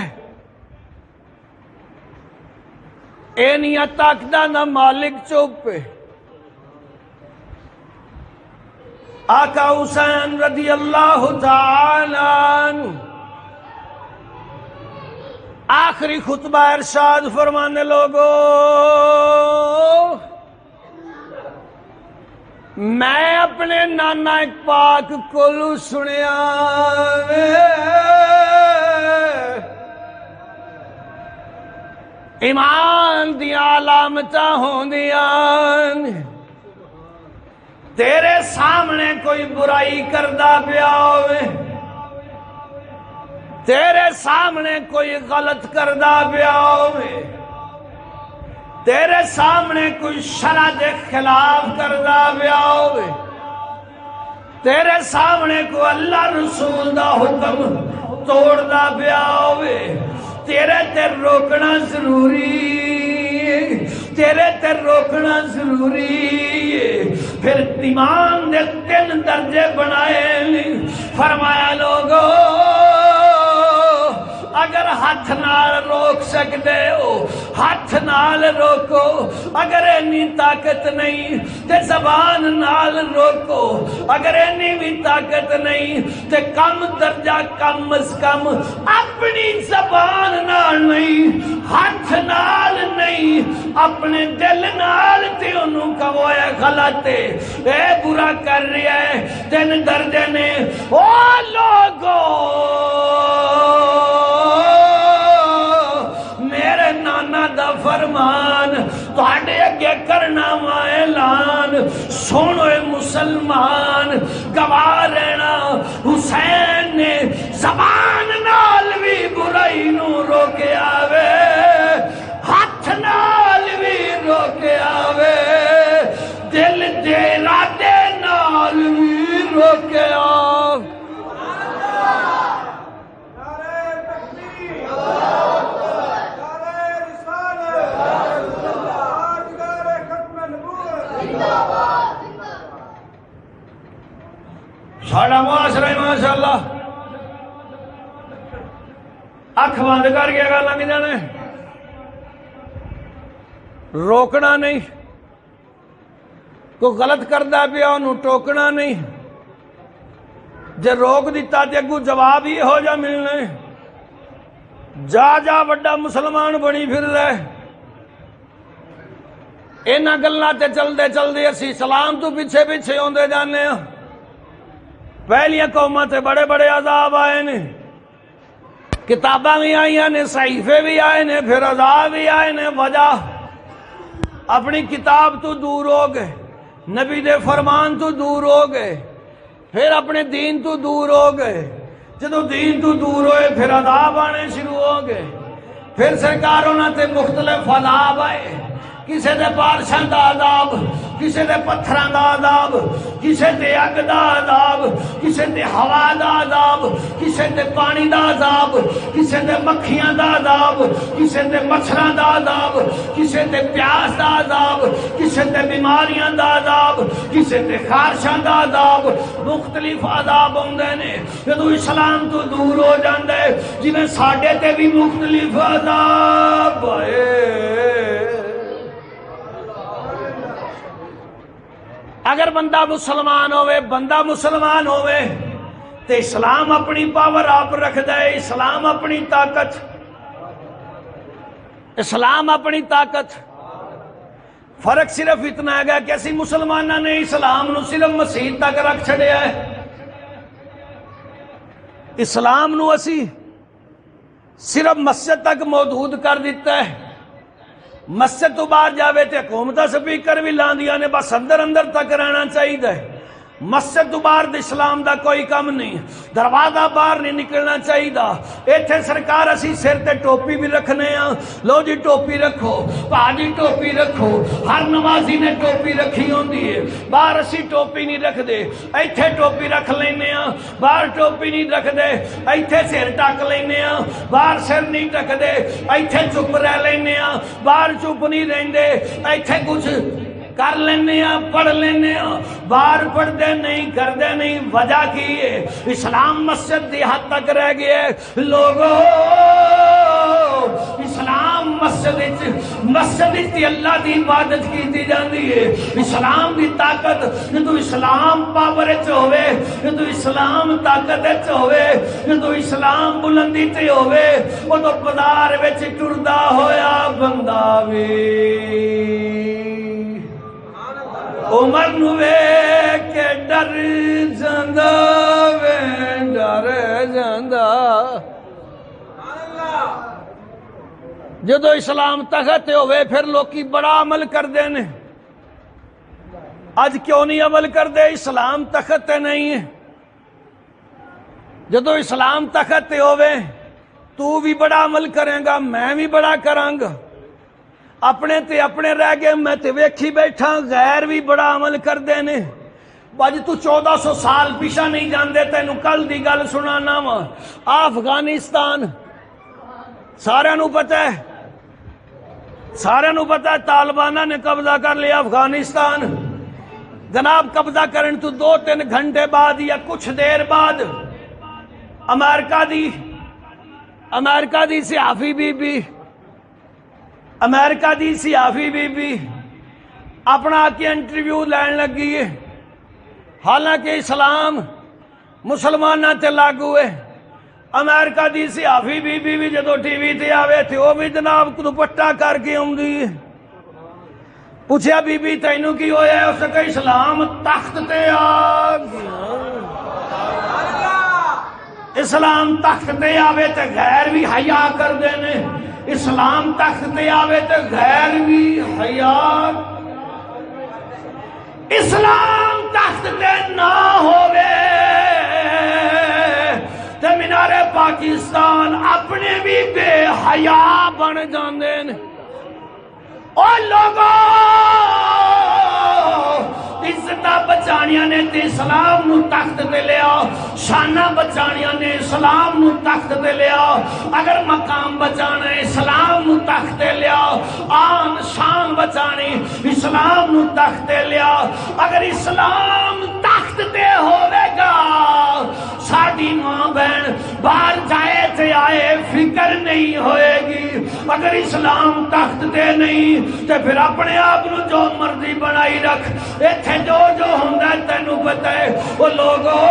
اینیا تاکدہ نہ مالک چوپے۔ آقا حسین رضی اللہ تعالی عنہ آخری خطبہ ارشاد فرمانے لوگو، میں اپنے نانا پاک کولو سنیا ایمان دیا علامتاں ہوندیاں، تیرے سامنے کوئی برائی کردہ پیا ہوئے، تیرے سامنے کوئی غلط کردہ پیا ہوئے، تیرے سامنے کوئی شرع دے خلاف کردہ پیا ہوئے، تیرے سامنے کوئی اللہ رسول دا حکم توڑدا پیا ہوئے، تیرے تے روکنا ضروری ہے، تیرے تے روکنا ضروری ہے۔ پھر ایمان دے 3 درجے بنائے، فرمایا لوگو اگر ہاتھ نال روک سکتے ہو ہاتھ نال روکو، اگر اینی طاقت نہیں تے زبان نال روکو، اگر اینی بھی طاقت نہیں تے کم درجہ کم از کم اپنی زبان نال نہیں، ہاتھ نال نہیں، اپنے دل نال تے انہوں کہو اے غلط ہے، اے برا کر رہا ہے۔ 3 درجے نے، او لوگو میرے نانا دا فرمان تہاڈے اگے کرنا وا اعلان، سنو اے مسلمان گواہ رہنا، حسین نے زبان نال بھی برائی نو روکے آوے، ہاتھ نال بھی روکے آوے، دل دے ارادے نال بھی روکے آوے۔ ساڑا معاشرہ ماشاءاللہ اکھ بند کر کے گل لنگ جانے، روکنا نہیں، کوئی غلط کردا پیا انہوں ٹوکنا نہیں، جے روک دیتا تے اگوں جواب ہی ہو جا ملنے، جا جا بڑا مسلمان بنی پھر رہے۔ اینا گلنا تے چل دے اسی اسلام تو پیچھے پیچھے ہوندے جانے ہیں۔ پہلیاں قوماں تے بڑے بڑے عذاب آئے نے، کتاباں بھی آئیاں نے، صحیفے بھی آئے نے، پھر عذاب بھی آئے نے، وجہ اپنی کتاب تو دور ہو گئے، نبی دے فرمان تو دور ہو گئے، پھر اپنے دین تو دور ہو گئے، جدو دین تو دور ہوئے پھر عذاب آنے شروع ہو گئے، پھر سرکاروں نے تے مختلف عذاب آئے، کسے دے بارشاں دا عذاب، کسے دے پتھراں دا عذاب، کسے دے اگ دا عذاب، کسے دے ہوا دا عذاب، کسے دے پانی دا عذاب، کسے دے مکھیاں دا عذاب، کسے دے مچھراں دا عذاب، کسے دے پیاس دا عذاب، کسے دے بیماریاں دا عذاب، کسے دے خارشاں دا عذاب، مختلف عذاب ہوندے نے جدوں اسلام تو دور ہو جاندے، جویں ساڈے تے بھی مختلف عذاب آئے۔ اگر بندہ مسلمان ہوئے تے اسلام اپنی پاور آپ رکھ دے، اسلام اپنی طاقت، اسلام اپنی طاقت۔ فرق صرف اتنا ہے کہ اسی مسلمانوں نے اسلام نو صرف مسیح تک رکھ چھڑیا ہے، اسلام نو اسی صرف مسجد تک محدود کر دیتا ہے۔ مسجد تو باہر جاوے تے حکومت سپیکر بھی لاندیاں نے، بس اندر تک رہنا چاہیے۔ مسجد تو باہر اسلام دا کوئی کم نہیں، دروازہ باہر نہیں نکلنا چاہیے۔ ایتھے سرکار اسی سر تے ٹوپی بھی رکھنے ہاں، لو جی ٹوپی رکھو، پاجی ٹوپی رکھو، ہر نمازی نے ٹوپی رکھی ہوندی ہے۔ باہر اسی ٹوپی نہیں رکھ دے، ایتھے ٹوپی رکھ لینے ہاں، باہر ٹوپی نہیں رکھ دے، ایتھے سر ٹک لینے ہاں، باہر سر نہیں ٹک دے، ایتھے چپ رہ لینے ہاں، باہر چپ نہیں رہندے، ایتھے کچھ کر لینے ہاں، پڑھ لینے ہاں، باہر پڑھتے نہیں، کرتے نہیں۔ وجہ کی ہے اسلام مسجد دی حد تک رہ گیا ہے۔ لوگوں اسلام مسجد تی اللہ دی عبادت کی جاندی ہے۔ اسلام دی طاقت جدوں اسلام پاور وچ ہوے، جدوں اسلام طاقت وچ ہوے، جدوں اسلام بلندی تے ہوے، اودوں بازار وچ ٹردا ہویا بندہ وی عمر نو ویکھ کے ڈر جاندا وے، ڈر جاندا۔ جدو اسلام تخت ہوئے پھر لوکی بڑا عمل کردے نے۔ اج کیوں نہیں عمل کردے؟ اسلام تخت نہیں ہے۔ جدو اسلام تخت ہوئے تو بھی بڑا عمل کرے گا، میں بھی بڑا کراں گا۔ اپنے تے اپنے رہ گئے، میں تے ویکھی بیٹھا، غیر بھی بڑا عمل کردے نے۔ باج تو 1400 سال پیچھا نہیں جاندے، تینوں کل دی گل سنانا وا۔ افغانستان سارے نو پتہ ہے، طالبانہ نے قبضہ کر لیا افغانستان۔ جناب قبضہ کرن تو 2-3 گھنٹے بعد یا کچھ دیر بعد امریکہ دی صحافی بی بی اپنا کے انٹرویو لین لگی ہے۔ حالانکہ اسلام مسلمانوں تے لاگو ہے۔ امریکہ دی صحافی بی بی بھی جدو ٹی وی تے آوے تھے وہ بھی جناب دوپٹہ کر کے آندی ہے۔ پوچھیا بی بی تینوں کی ہویا ہے؟ اس نے کہا اسلام تخت تے آ گیا۔ اسلام تخت تے آوے تے غیر بھی حیا کر دینے، اسلام تخت تے آوے تے غیر بھی حیا۔ اسلام تخت تے نہ ہوئے تے مینار پاکستان اپنے بھی بے حیا بن جاندے نے۔ او لوگوں عزتاں بچانیاں نے تے اسلام نو تخت تے لیا، شاناں بچانیاں نے اسلام نو تخت تے لیا۔ اگر مقام بچانا ہے اسلام نو تخت تے لیا، آن شان بچانی اسلام نو تخت تے لیا۔ اگر اسلام تخت تے ہوئے گا ساڈی ماں بہن باہر جائے تے آئے فکر نہیں ہوئے گی۔ اگر اسلام تخت تے نہیں تے پھر اپنے آپ نو جو مرضی بنائی رکھ، ایتھے جو ہوندہ ہے تینوں پتہ ہے۔ وہ لوگوں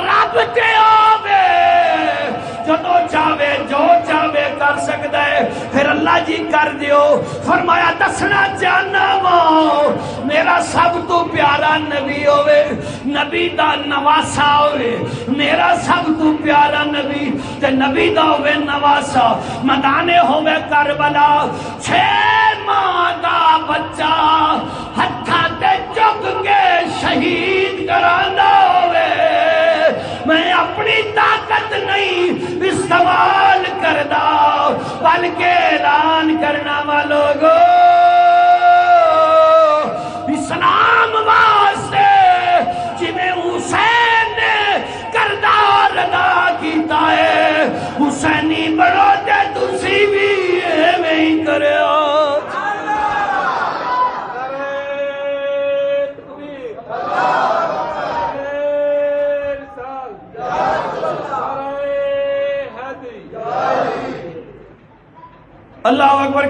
رب تے آوے جدو چاہے جو چاہے کر سکتا ہے، پھر اللہ جی کر دیو۔ فرمایا دسنا چاہنا ماں میرا سب تو پیارا نبی ہوئے، نبی دا نواسا ہوئے، میرا سب تو پیارا نبی تے نبی دا ہوئے نواسا۔ مدانے ہوئے کربلا 6 ماہ دا بچہ ہتھا تے چک کے شہید کرانا ہوئے، میں اپنی طاقت نہیں استعمال کردا بلکہ اعلان کرنا والوں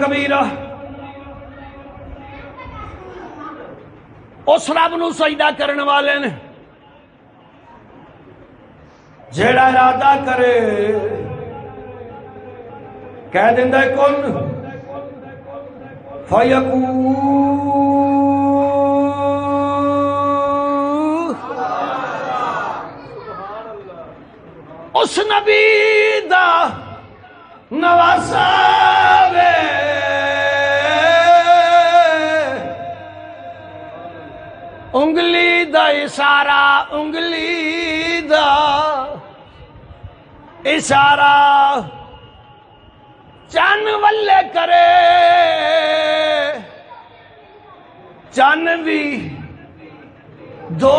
کبیرہ اس رب نو سجدہ کرنے والے نے جیڑا ارادہ کرے کہہ دیندا ہے کن فیکون اس نبی دا نواسا وے انگلی دا اشارہ انگلی دا اشارہ چن والے کرے چن بھی دو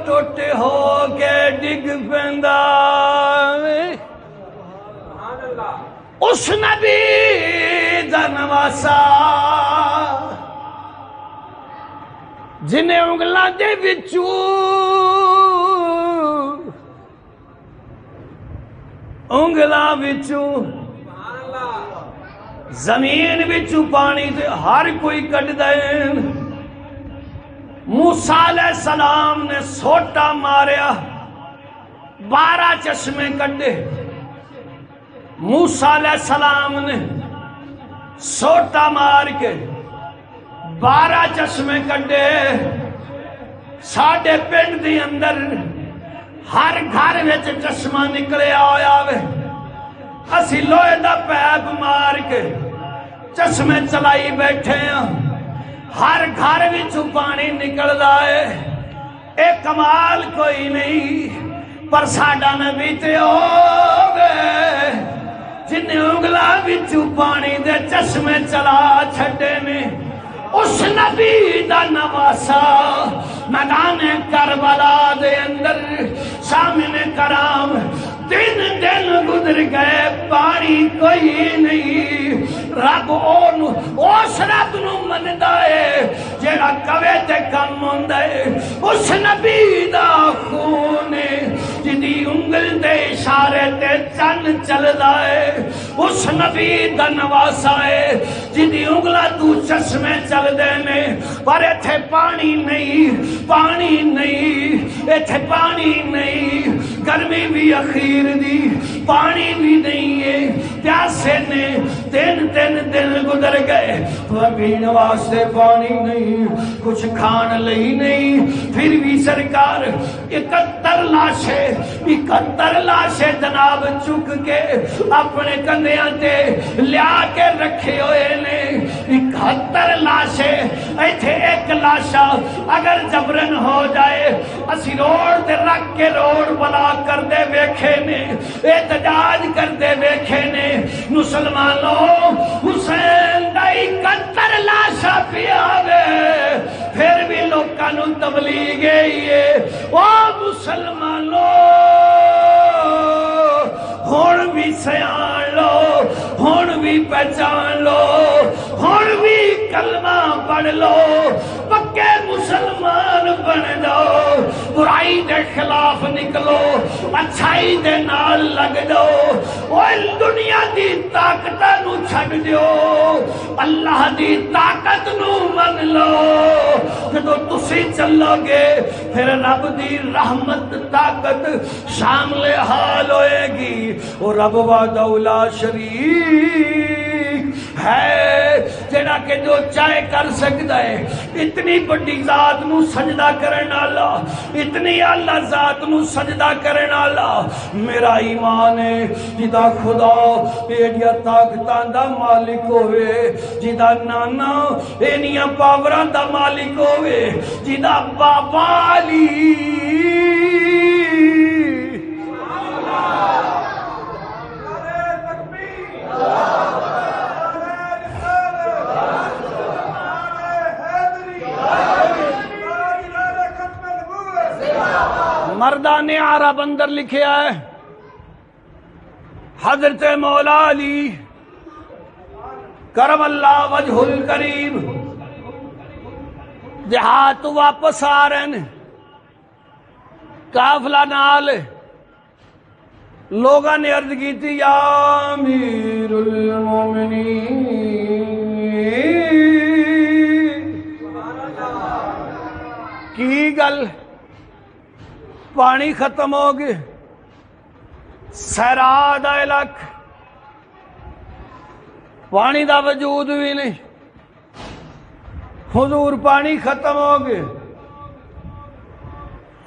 ٹوٹے ہو کے ڈگ پیندا اس نبی دا نواسا جنہیں انگلاں دے وچوں انگلاں وچوں زمین وچوں پانی تے ہر کوئی کٹ دین موسیٰ علیہ السلام نے سوٹا ماریا 12 چشمے کڈے موسیٰ علیہ السلام نے سوٹا مار کے 12 چشمے کڈے ساڈے پنڈ دی اندر ہر گھر وچ چشمہ نکلیا ہویا وے اسی لوہے دا پیپ مار کے چشمے چلائی بیٹھے ہیں ہر گھر وچوں پانی نکلدا ہے اے کمال کوئی نہیں پر ساڈا نبی تے ہووے جنہیں انگلاں وچوں پانی دے چشمے چلا چھڈے نے اس نبی دا نواسا میدان کربلا دے اندر سامنے کرام دن گزر گئے پانی کوئی نہیں رب اس رب نو مندا ہے جیڑا کوے تے کم ہوندا ہے اس نبی دا خون جدی انگل دے اشارے تے چن چلدا ہے اس نبی دا نواسا ہے جدی انگلا تو چشمے چل دے نے پر ایتھے پانی نہیں ایتھے پانی نہیں گرمی بھی اخیر دی پانی بھی نہیں ہے پیاسے نے تین دن گزر گئے پینے واسطے پانی نہیں کچھ کھان لئی نہیں پھر بھی سرکار 71 لاشیں جناب چک کے اپنے کندھیاں تے لیا کے رکھے ہوئے نے 71 لاشیں ایتھے ایک لاشا اگر جبرن ہو جائے اسی روڈ تے رکھ کے روڈ بلاک کر دے ویکھے نے احتجاج کر دے ویکھے نے مسلمانوں حسین دا 71 لاشا پیا وے پھر بھی لوکاں نوں تبلیغ ہے او مسلمانوں ہن بھی سیان لو ہن بھی پہچان لو ہن بھی کلمہ پڑھ لو پکے مسلمان بن جاؤ برائی دے خلاف نکلو اچھائی دے نال لگ جاؤ اوہ دنیا دی طاقت نو چھڈ دیو اللہ دی طاقت نو من لو جدو تسی چلو گے پھر رب دی رحمت طاقت شامل حال ہوئے گی اور رب وحدہ لا شریک ہے جڑا کہ جو چاہے کر سکتا ہے اتنی بڑی ذات نو سجدہ کرنا اللہ اتنی اللہ ذات نو سجدہ کرنا اللہ میرا ایمان ہے جدا خدا ایڈیا طاقتاں دا مالک ہوئے جدا نانا اینیاں پاوراں دا مالک ہوئے جدا بابا علی مردان عرب اندر لکھیا ہے حضرت مولا علی کرم اللہ وجہ الکریم دیہات واپس آ رہے ہیں قافلہ نال لوگاں نے عرض کی تھی یا امیر المومنین کی گل پانی ختم ہو گئے، صحرا دا علاقہ، پانی دا وجود بھی نہیں، حضور پانی ختم ہو گئے۔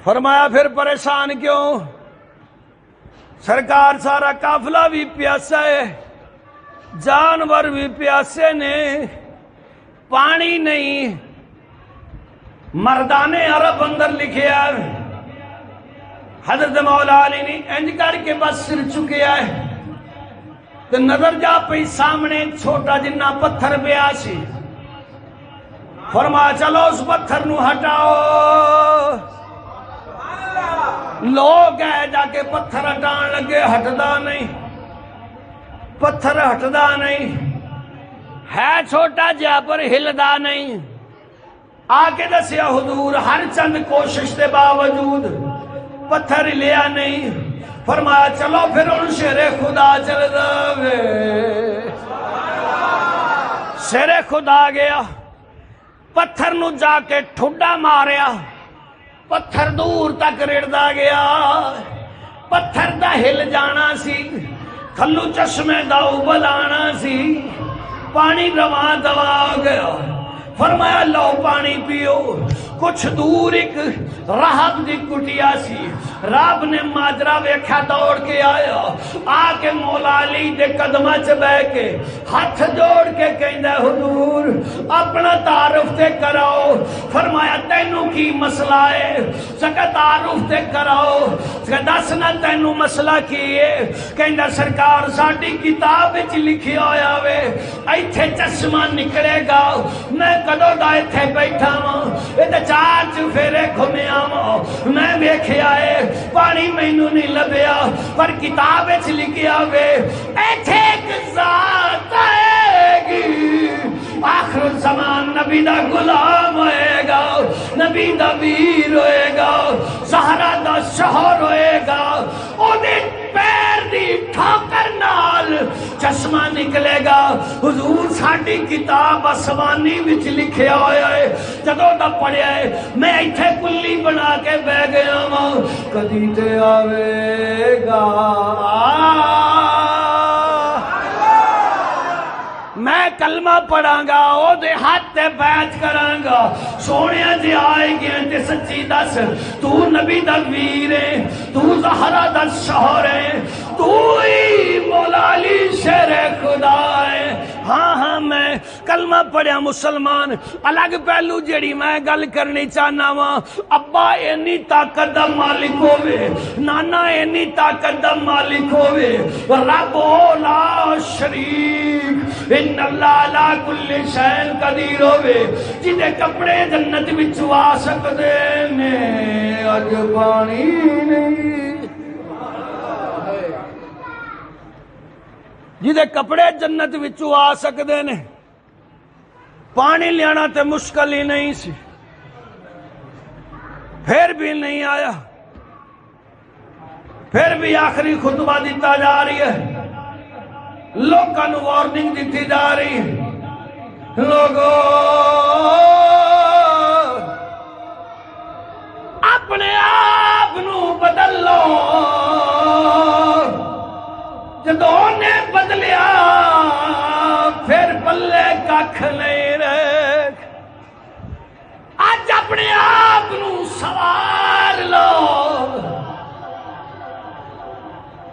فرمایا پھر پریشان کیوں؟ سرکار سارا قافلہ بھی پیاسا ہے، جانور بھی پیاسے نے، پانی نہیں۔ مردان عرب اندر لکھیا ہے، حضرت مولا علی نے انج کر کے بس سر چکیا ہے تو نظر جا پئی سامنے چھوٹا جنہ پتھر پیا سی۔ فرمایا چلو اس پتھر نو ہٹاؤ۔ لوگ ہے جا کے پتھر ہٹان لگے، ہٹدا نہیں، پتھر ہٹدا نہیں، ہے چھوٹا جہا پر ہلدا نہیں۔ آگے دسیا حضور ہر چند کوشش کے باوجود پتھر لیا نہیں۔ فرمایا چلو پھر ان شیر خدا چل دے۔ شیر خدا گیا، پتھر نو جا کے ٹھڈا ماریا، پتھر دور تک رڑدا گیا، پتھر دا ہل جانا سی، تھلو چشمے دا ابل آنا سی، پانی رواں دوا گیا۔ فرمایا لو پانی پیو۔ کچھ دور ایک راہب دی کٹیا سی، رب نے ماجرا ویکھیا دوڑ کے آیا، آ کے مولا علی دے قدماں چ بیٹھ کے ہاتھ جوڑ کے کہندا حضور اپنا تعارف تے کراؤ۔ فرمایا تینوں کی مسئلہ ہے؟ سکا تعارف تے کراؤ، دس نہ تینوں مسئلہ کی ہے؟ کہندا سرکار ساڈی کتاب وچ لکھیا ہویا وے ایتھے چشمہ نکلے گا، میں کدوں دا ایتھے بیٹھا ہاں، اے چار چفیرے گھومیا وا، میں ویکھیا ہے پانی مینوں نہیں لبیا، پر کتاب وچ لکھیا وے ایتھے ایک ذات آئے گی، آخر زمان نبی دا غلام ہوئے گا، نبی دا ویر ہوئے گا، زہرا دا شوہر ہوئے گا، او دے پیر دی ٹھوکر نال چشمہ نکلے گا۔ حضور ساڈی کتاب آسمانی وچ لکھیا ہویا ہے، جدوں دا پڑھیا ہے میں ایتھے کلی بنا کے بہ گیا ہاں، کدی تے آوے گا میں کلمہ پڑھاں گا، او دے ہاتھ تے بیعت کراں گا، سونیا جی آئے گیا تے سچی دس تو نبی دا ویر ہے، تو زہرا دا شوہر ہے، تو ہی مولا علی شیر خدا ہے۔ ہاں ہاں میں کلمہ پڑھیا مسلمان۔ الگ پہلو جڑی میں گل کرنی چاہنا وا، ابا اینی طاقت دا مالک ہوئے، نانا اینی طاقت دا مالک ہوئے، رب لا شریک ان اللہ علا کل شین قدیر ہوئے، جدے کپڑے جنت وچ آ سکدے نے اج پانی نہیں، جدے کپڑے جنت وچوں آ سکدے نے، پانی لیانا تے مشکل ہی نہیں سی، پھر بھی نہیں آیا، پھر بھی آخری خطبہ دیتا جا رہی ہے، لوگاں نو وارننگ دیتی جا رہی ہے، لوگو اپنے آپ نو بدل لو، جدوں نے بدلیا پھر پلے ککھ نہیں رہے، اج اپنے آپ نو سوار لو۔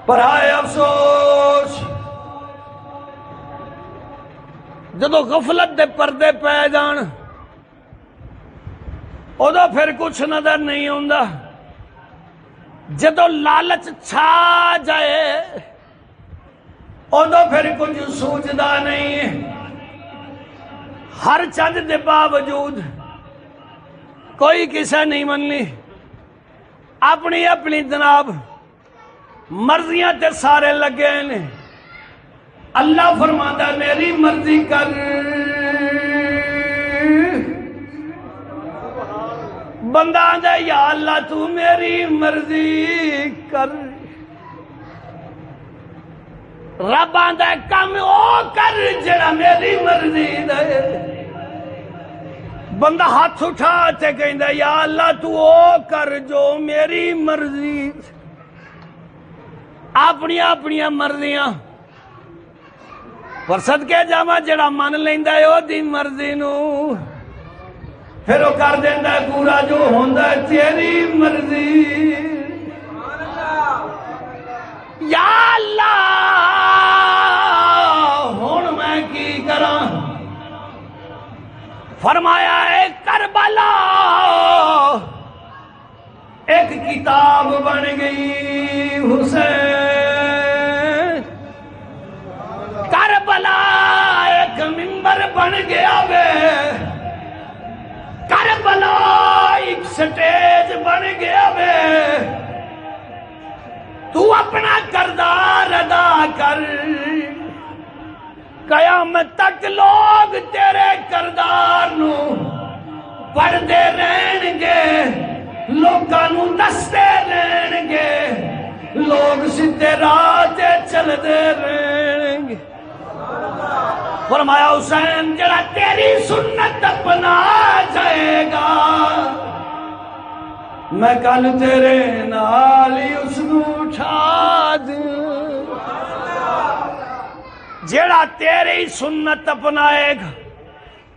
پر آئے افسوس جدو غفلت دے پردے پہ جان ادو پھر کچھ نظر نہیں ہوندا، جدو لالچ چھا جائے ادو پھر کچھ سوچدا نہیں۔ ہر چند دے باوجود کوئی کسے نہیں مننی، اپنی اپنی جناب مرضیاں تے سارے لگے نے۔ اللہ فرماتا میری مرضی کر، بندہ آندا یا اللہ تو میری مرضی کر، رب آندا کم او کر جڑا میری مرضی دے، بندہ ہاتھ اٹھا تے کہندا یا اللہ تو او کر جو میری مرضی، اپنی اپنی مرضیاں پر صدقے جاواں جڑا من لیندا ہے او دی مرضی نو پھر وہ کر دیندا ہے پورا جو ہوندا ہے تیری مرضی۔ یا اللہ ہن میں کی کراں؟ فرمایا اے کربلا ایک کتاب بن گئی حسین، کربلا ایک منبر بن گیا وے، کربلا ایک سٹیج بن گیا وے، تو اپنا کردار ادا کر، قیامت تک لوگ تیرے کردار نو پڑھتے رہن گے، لوگاں نو دستے رہن گے، لوگ سیدھے راہ تے چلتے رہن گے۔ فرمایا حسین جڑا تیری سنت اپنا جائے گا میں کل تیرے نال ہی اس نو اٹھا دوں، جڑا تیری سنت اپنائے گا،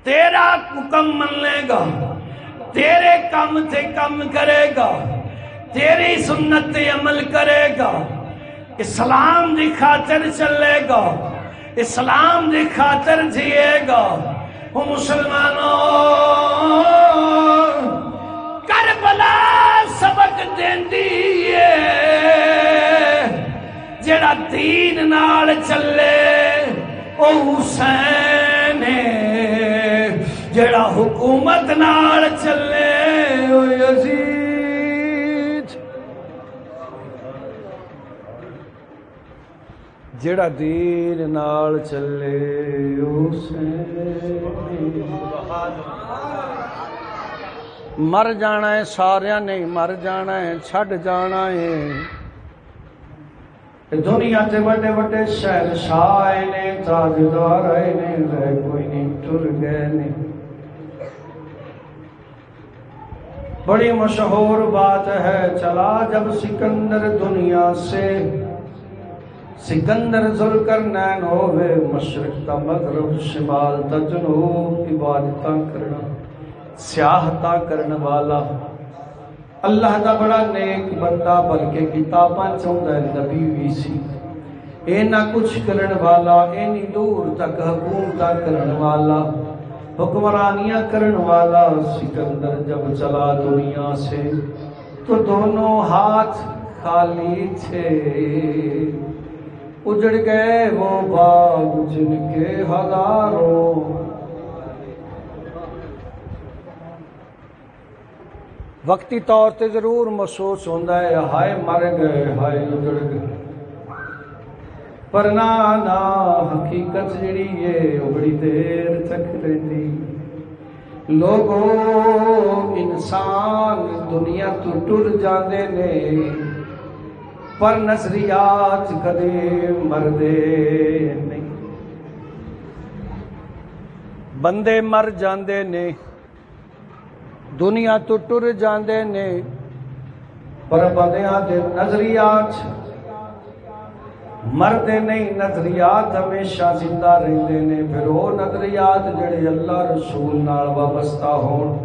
تیرا حکم من لے گا، تیرے کم تے کم کرے گا، تیری سنت تے عمل کرے گا، اسلام دی خاطر چلے گا، اسلام دی خاطر جیے گا، وہ مسلمانوں کربلا سبق دیندی ہے، جڑا دین نال چلے او حسین ہے، جڑا حکومت نال چلے او یزید، جڑا دین نال چلے او حسین۔ مر جانا ہے سارے نہیں مر جانا ہے، چھڑ جانا ہے، دنیا تے بڑے بڑے شہنشاہ آئے نے، تاجدار آئے نے، رہ کوئی نہیں ٹر گئے نے۔ بڑی مشہور بات ہے، چلا جب سکندر دنیا سے، سکندر ذوالقرنین ہوئے، مشرق تا مغرب شمال تا جنوب عبادتاں کرنا، سیاحتاں کرن والا، اللہ دا بڑا نیک بندہ، بلکہ کتاباں چاہتا ہے نبی بھی سی، اینا کچھ کرن والا، اینی دور تک حکومتاں کرن والا، حکمرانیاں کرن والا۔ سکندر جب چلا دنیا سے تو دونوں ہاتھ خالی تھے، اجڑ گئے وہ باغ جن کے ہزاروں، وقتی طور تے ضرور محسوس ہوندہ ہے ہائے مر گئے، ہائے اجڑ گئے، پر نا حقیقت جڑی ہے وہ بڑی دیر تک رہتی۔ لوگوں انسان دنیا تو ٹر جاندے نے، پر نظریات کدے مردے نہیں، بندے مر جاندے نے، دنیا تو ٹر جاندے نے، پر بندیاں دے نظریات مردے نہیں، نظریات ہمیشہ زندہ رہندے نے۔ پھر وہ نظریات جڑے اللہ رسول نال وابستہ ہون۔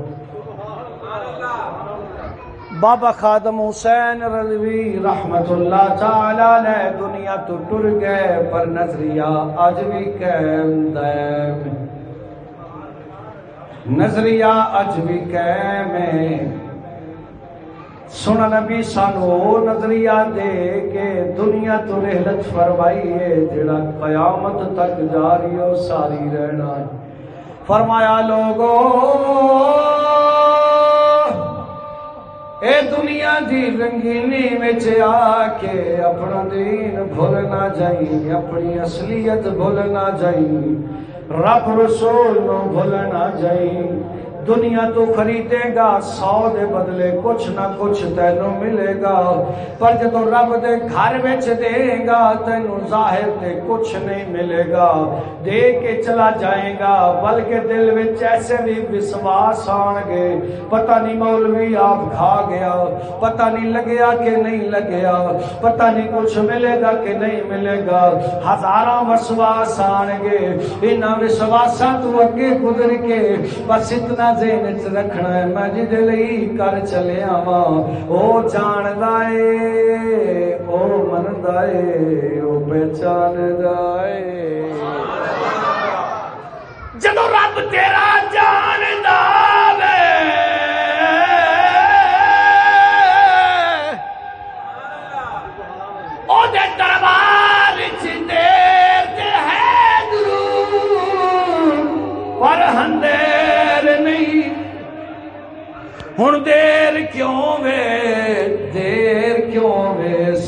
بابا خادم حسین رضوی رحمت اللہ تعالی علیہ دنیا تو ٹر گئے، پر نظریہ آج بھی قائم دائم، نظریہ اج بھی قائم ہے۔ سن نبی سانو نظریہ دے کے دنیا تو رحلت فرمائی ہے، جڑا قیامت تک جاری و ساری رہنا ہے۔ فرمایا لوگو اے دنیا دی رنگینی وچ آ کے اپنا دین بھول نہ جائی، اپنی اصلیت بھول نہ جائی، رب رسول نو بھول نہ جائی، دنیا تو خریدے گا 100 دے بدلے کچھ نہ کچھ تینوں ملے گا، پر جدو رب دے گھر وچ دے گا تینوں ظاہر تے کچھ نہیں ملے گا، دے کے چلا جائے گا بلکہ دل وچ ایسے بھی وسواس آن گے، پتہ نہیں مولوی آپ کھا گیا، پتہ نہیں لگیا کہ نہیں لگیا، پتہ نہیں کچھ ملے گا کہ نہیں ملے گا، ہزاراں وسواس آن گے، انہاں وسواساں تو اگے گزر کے بس اتنا ذہن وچ رکھنا ہے میں جدے لئی کر چلیا واں او جاندا اے او مندا اے او پہچاندا اے، جدوں رب تیرا جاندا وے او دے دربار وچ دیر تے ہے ضرور پر اندھیر نہیں، ہن دیر کیوں وے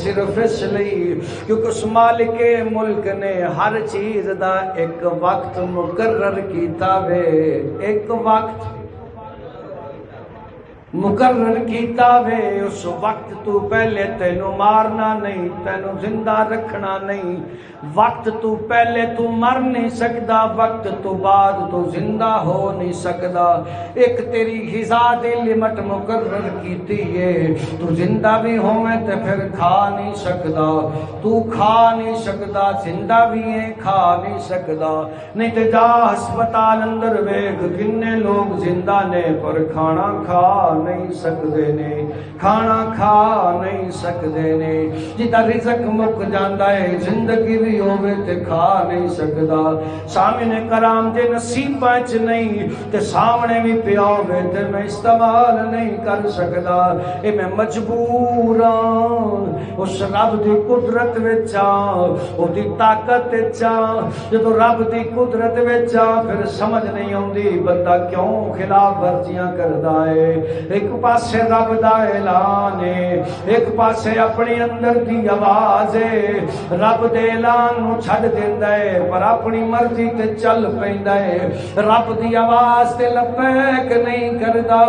صرف اس لئی کیونکہ اس مالک ملک نے ہر چیز دا ایک وقت مقرر کیتا وے، ایک وقت مقرر کیتا وے، اس وقت تو پہلے تینوں مارنا نہیں، تینوں زندہ رکھنا نہیں، وقت تو پہلے تو مر نہیں سکدا، وقت تو بعد تو زندہ ہو نہیں سکدا، ایک تیری غذا دی لمٹ مقرر کیتی ہے، تو زندہ بھی ہوویں تے پھر کھا نہیں سکدا، تو کھا نہیں سکدا زندہ بھی ہے کھا نہیں سکدا، نہیں تے جا ہسپتال اندر ویکھ کنے لوگ زندہ نے پر کھانا کھا نہیں سکدے نے، کھانا کھا نہیں سکدے نے، جدا رزق مک جاندا ہے زندگی بھی ہووے تے کھا نہیں سکدا، سامنے کرام دے نصیباں چ نہیں تے سامنے بھی پیا ہووے تے میں استعمال نہیں کر سکدا، اے میں مجبور ہاں اس رب دی قدرت وچ او دی طاقت وچ، جدوں رب دی قدرت وچ پھر سمجھ نہیں اوندی بندہ کیوں خلاف ورزیاں کردا ہے، ایک پاسے رب دا اعلان ہے، ایک پاسے اپنی اندر دی آواز ہے، رب دے اعلان نو چھڈ دیندا ہے پر اپنی مرضی تے چل پیندا ہے، رب دی آواز تے لبیک نہیں کردا،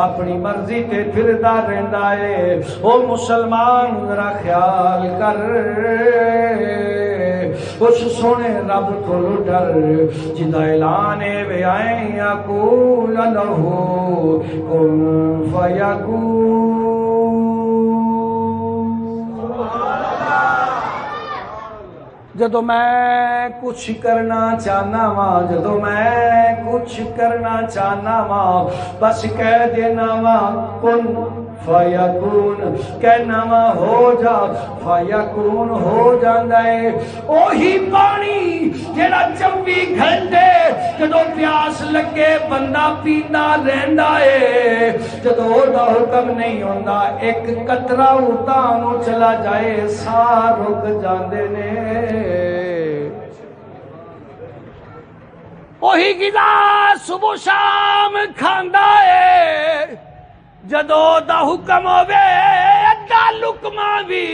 اپنی مرضی تے پھردا رہندا ہے، او مسلمان ذرا خیال کر اس سونے رب کو ڈر جدا اعلان ہے وے آئیں یقول لہو کن فیکون، جدو میں کچھ کرنا چاہنا ماں، جدو میں کچھ کرنا چاہنا ماں بس کہہ دینا ماں کن فیکون، کہنا ماں ہو جا فیکون ہو جاندا ہے، اوہی پانی جیڑا 24 گھنٹے جدو پیاس لگے بندہ پیندا رہندا ہے، جدو دا حکم نہیں ہوندا ایک قطرہ اتاں نو چلا جائے سا رک جاندے نے، وہی غذا صبح شام کھاندا ہے، جدو دا حکم ہوے ادا لقمہ بھی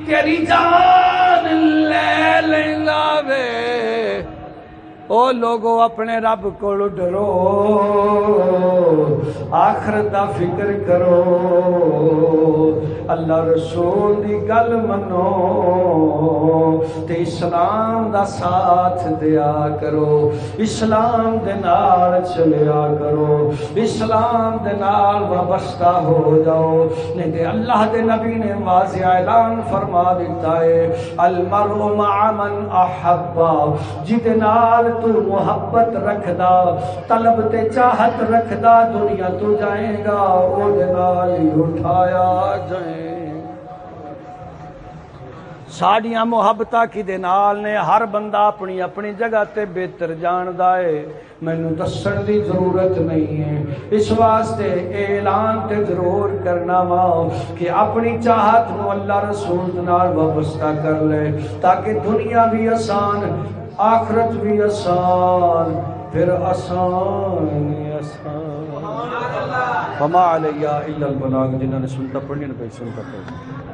تیری جان لے لیندا وے، او لوگو اپنے رب کو ڈرو، آخرت دا فکر کرو، اللہ رسول دی گل منو تے اسلام دا ساتھ دیا کرو، اسلام دے نال چلیا کرو، اسلام دے نال وابستہ ہو جاؤ، نہیں تے اللہ دے نبی نے واضح اعلان فرما دیتا ہے المرء مع من احبا، جدے نال تو محبت رکھدا طلب تے چاہت رکھدا دنیا تو جائے گا او دے نال ہی اٹھایا جائے، ساڈیاں محبتاں کی دے نال نے، ہر بندہ اپنی اپنی جگہ تے بہتر جاندا ہے، مینوں دسن دی ضرورت نہیں ہے، اس واسطے اعلان تے ضرور کرنا وا کہ اپنی چاہت نو اللہ رسول نال وابستہ کر لے تاکہ دنیا بھی آسان آخرت بھی آسان، پھر آسان آسان، فما علیہ الا البلاغ، جنہوں نے سنتا پڑھنی نہ پڑھی سنتا پڑھنی۔